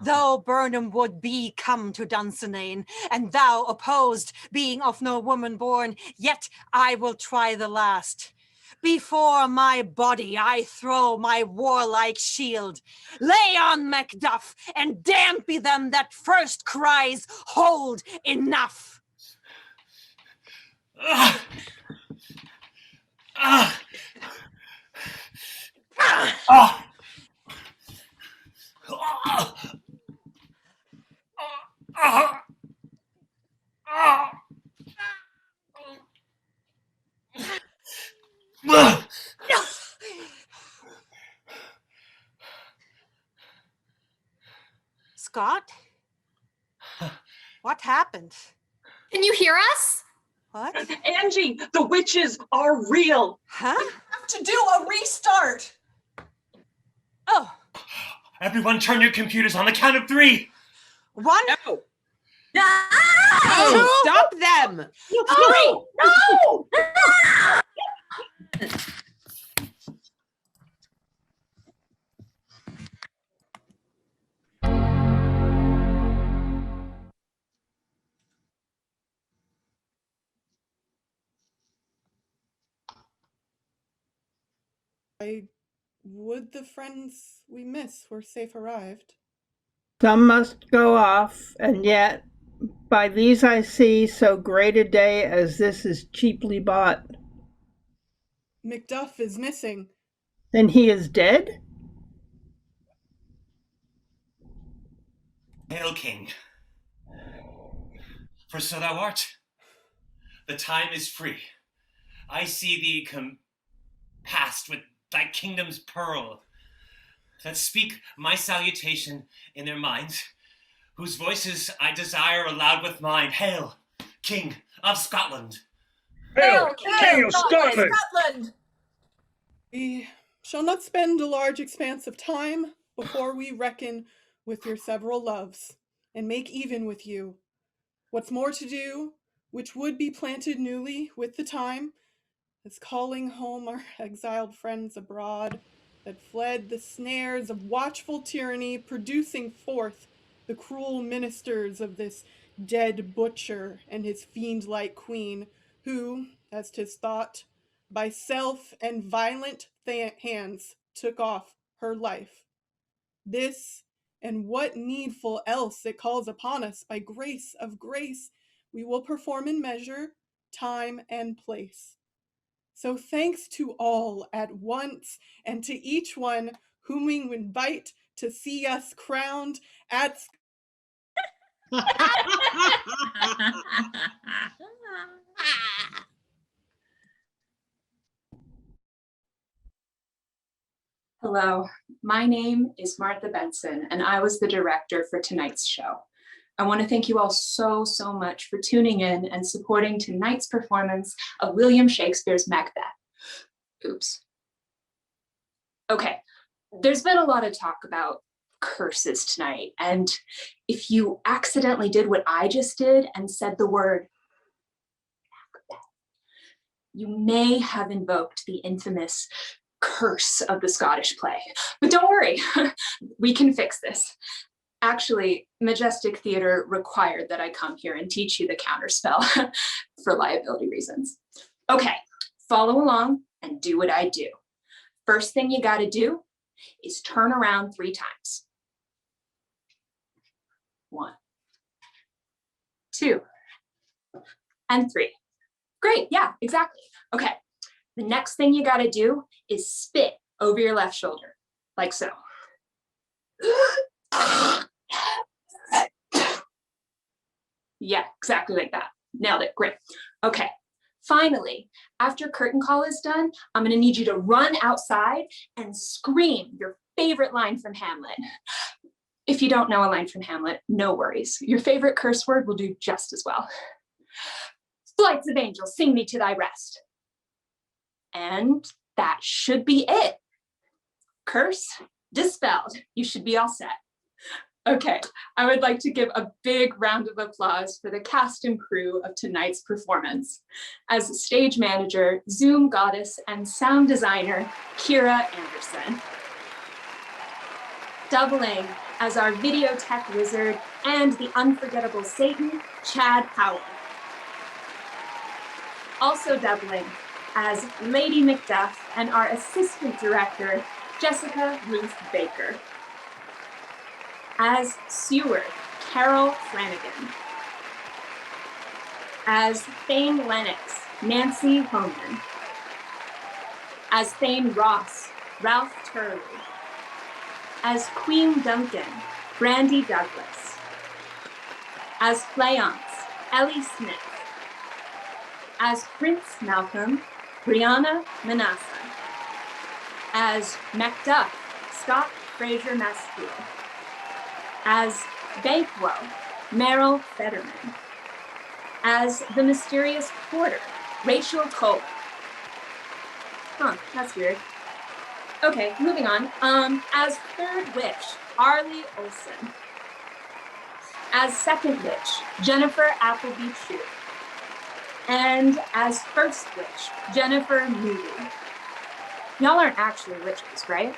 Though Burnham would be come to Dunsinane, and thou opposed, being of no woman born, yet I will try the last. Before my body I throw my warlike shield. Lay on, Macduff, and damned be them that first cries, hold, enough. Ah! Ah! Ah! Scott? What happened? Can you hear us? What? Angie, the witches are real. Huh? We have to do a restart. Oh. Everyone turn your computers on the count of 3. 1. No. No! Stop them! 3! No! Would the friends we miss were safe arrived. Some must go off, and yet By these I see so great a day as this is cheaply bought. Macduff is missing. Then he is dead? Hail, King. For so thou art. The time is free. I see thee compassed with thy kingdom's pearl, that speak my salutation in their minds, whose voices I desire aloud with mine. Hail, King of Scotland. Hail, King of Scotland! We shall not spend a large expanse of time before we reckon with your several loves, and make even with you. What's more to do, which would be planted newly with the time, is calling home our exiled friends abroad, that fled the snares of watchful tyranny, producing forth the cruel ministers of this dead butcher and his fiend-like queen, who, as 'tis thought, by self and violent hands took off her life. This, and what needful else it calls upon us by grace of grace, we will perform in measure, time, and place. So thanks to all at once, and to each one whom we invite to see us crowned at Hello, my name is Martha Benson, and I was the director for tonight's show. I want to thank you all so much for tuning in and supporting tonight's performance of William Shakespeare's Macbeth. Oops. Okay, there's been a lot of talk about curses tonight, and if you accidentally did what I just did and said the word Macbeth, you may have invoked the infamous curse of the Scottish play. But don't worry, we can fix this. Actually, Majestic Theatre required that I come here and teach you the counterspell for liability reasons. Okay, follow along and do what I do. First thing you gotta do is turn around 3 times. 1, 2, and 3. Great, yeah, exactly. Okay, the next thing you gotta do is spit over your left shoulder, like so. Yeah, exactly like that. Nailed it, great. Okay, finally, after curtain call is done, I'm gonna need you to run outside and scream your favorite line from Hamlet. If you don't know a line from Hamlet, no worries. Your favorite curse word will do just as well. Flights of angels, sing me to thy rest. And that should be it. Curse dispelled. You should be all set. Okay, I would like to give a big round of applause for the cast and crew of tonight's performance. As stage manager, Zoom goddess, and sound designer, Kira Anderson. Doubling as our video tech wizard and the unforgettable Satan, Chad Howell. Also doubling as Lady Macduff and our assistant director, Jessica Ruth Baker. As Seward, Carol Flanagan. As Thane Lennox, Nancy Homan. As Thane Ross, Ralph Turley. As Queen Duncan, Brandy Douglas. As Fleance, Ellie Smith. As Prince Malcolm, Brianna Manassa. As Macduff, Scott Fraser Maskell. As Banquo, Meryl Fetterman. As the mysterious porter, Rachel Cole. Huh, that's weird. Okay, moving on. As third witch, Arlie Olson. As second witch, Jennifer Appleby Chu. And as first witch, Jennifer Moody. Y'all aren't actually witches, right?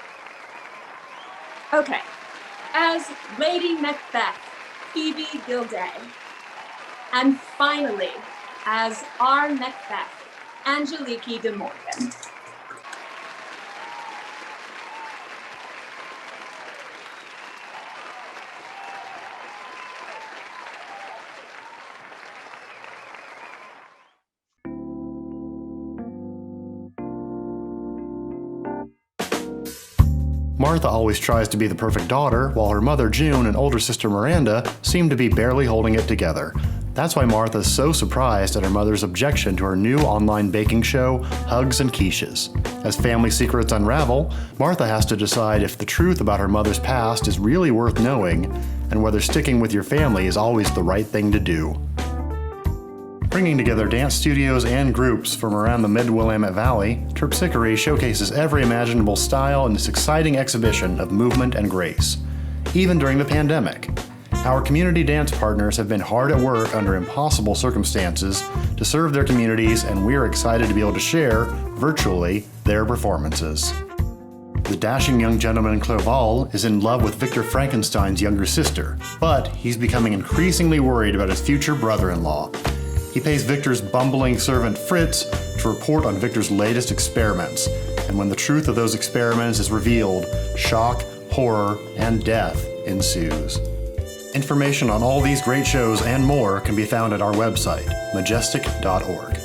Okay. As Lady Macbeth, Phoebe Gilday. And finally, as our Macbeth, Angelique de Morgan. Martha always tries to be the perfect daughter, while her mother June and older sister Miranda seem to be barely holding it together. That's why Martha is so surprised at her mother's objection to her new online baking show, Hugs and Quiches. As family secrets unravel, Martha has to decide if the truth about her mother's past is really worth knowing, and whether sticking with your family is always the right thing to do. Bringing together dance studios and groups from around the Mid-Willamette Valley, Terpsichore showcases every imaginable style in this exciting exhibition of movement and grace. Even during the pandemic, our community dance partners have been hard at work under impossible circumstances to serve their communities, and we're excited to be able to share, virtually, their performances. The dashing young gentleman Clerval is in love with Victor Frankenstein's younger sister, but he's becoming increasingly worried about his future brother-in-law. He pays Victor's bumbling servant Fritz to report on Victor's latest experiments, and when the truth of those experiments is revealed, shock, horror, and death ensues. Information on all these great shows and more can be found at our website, majestic.org.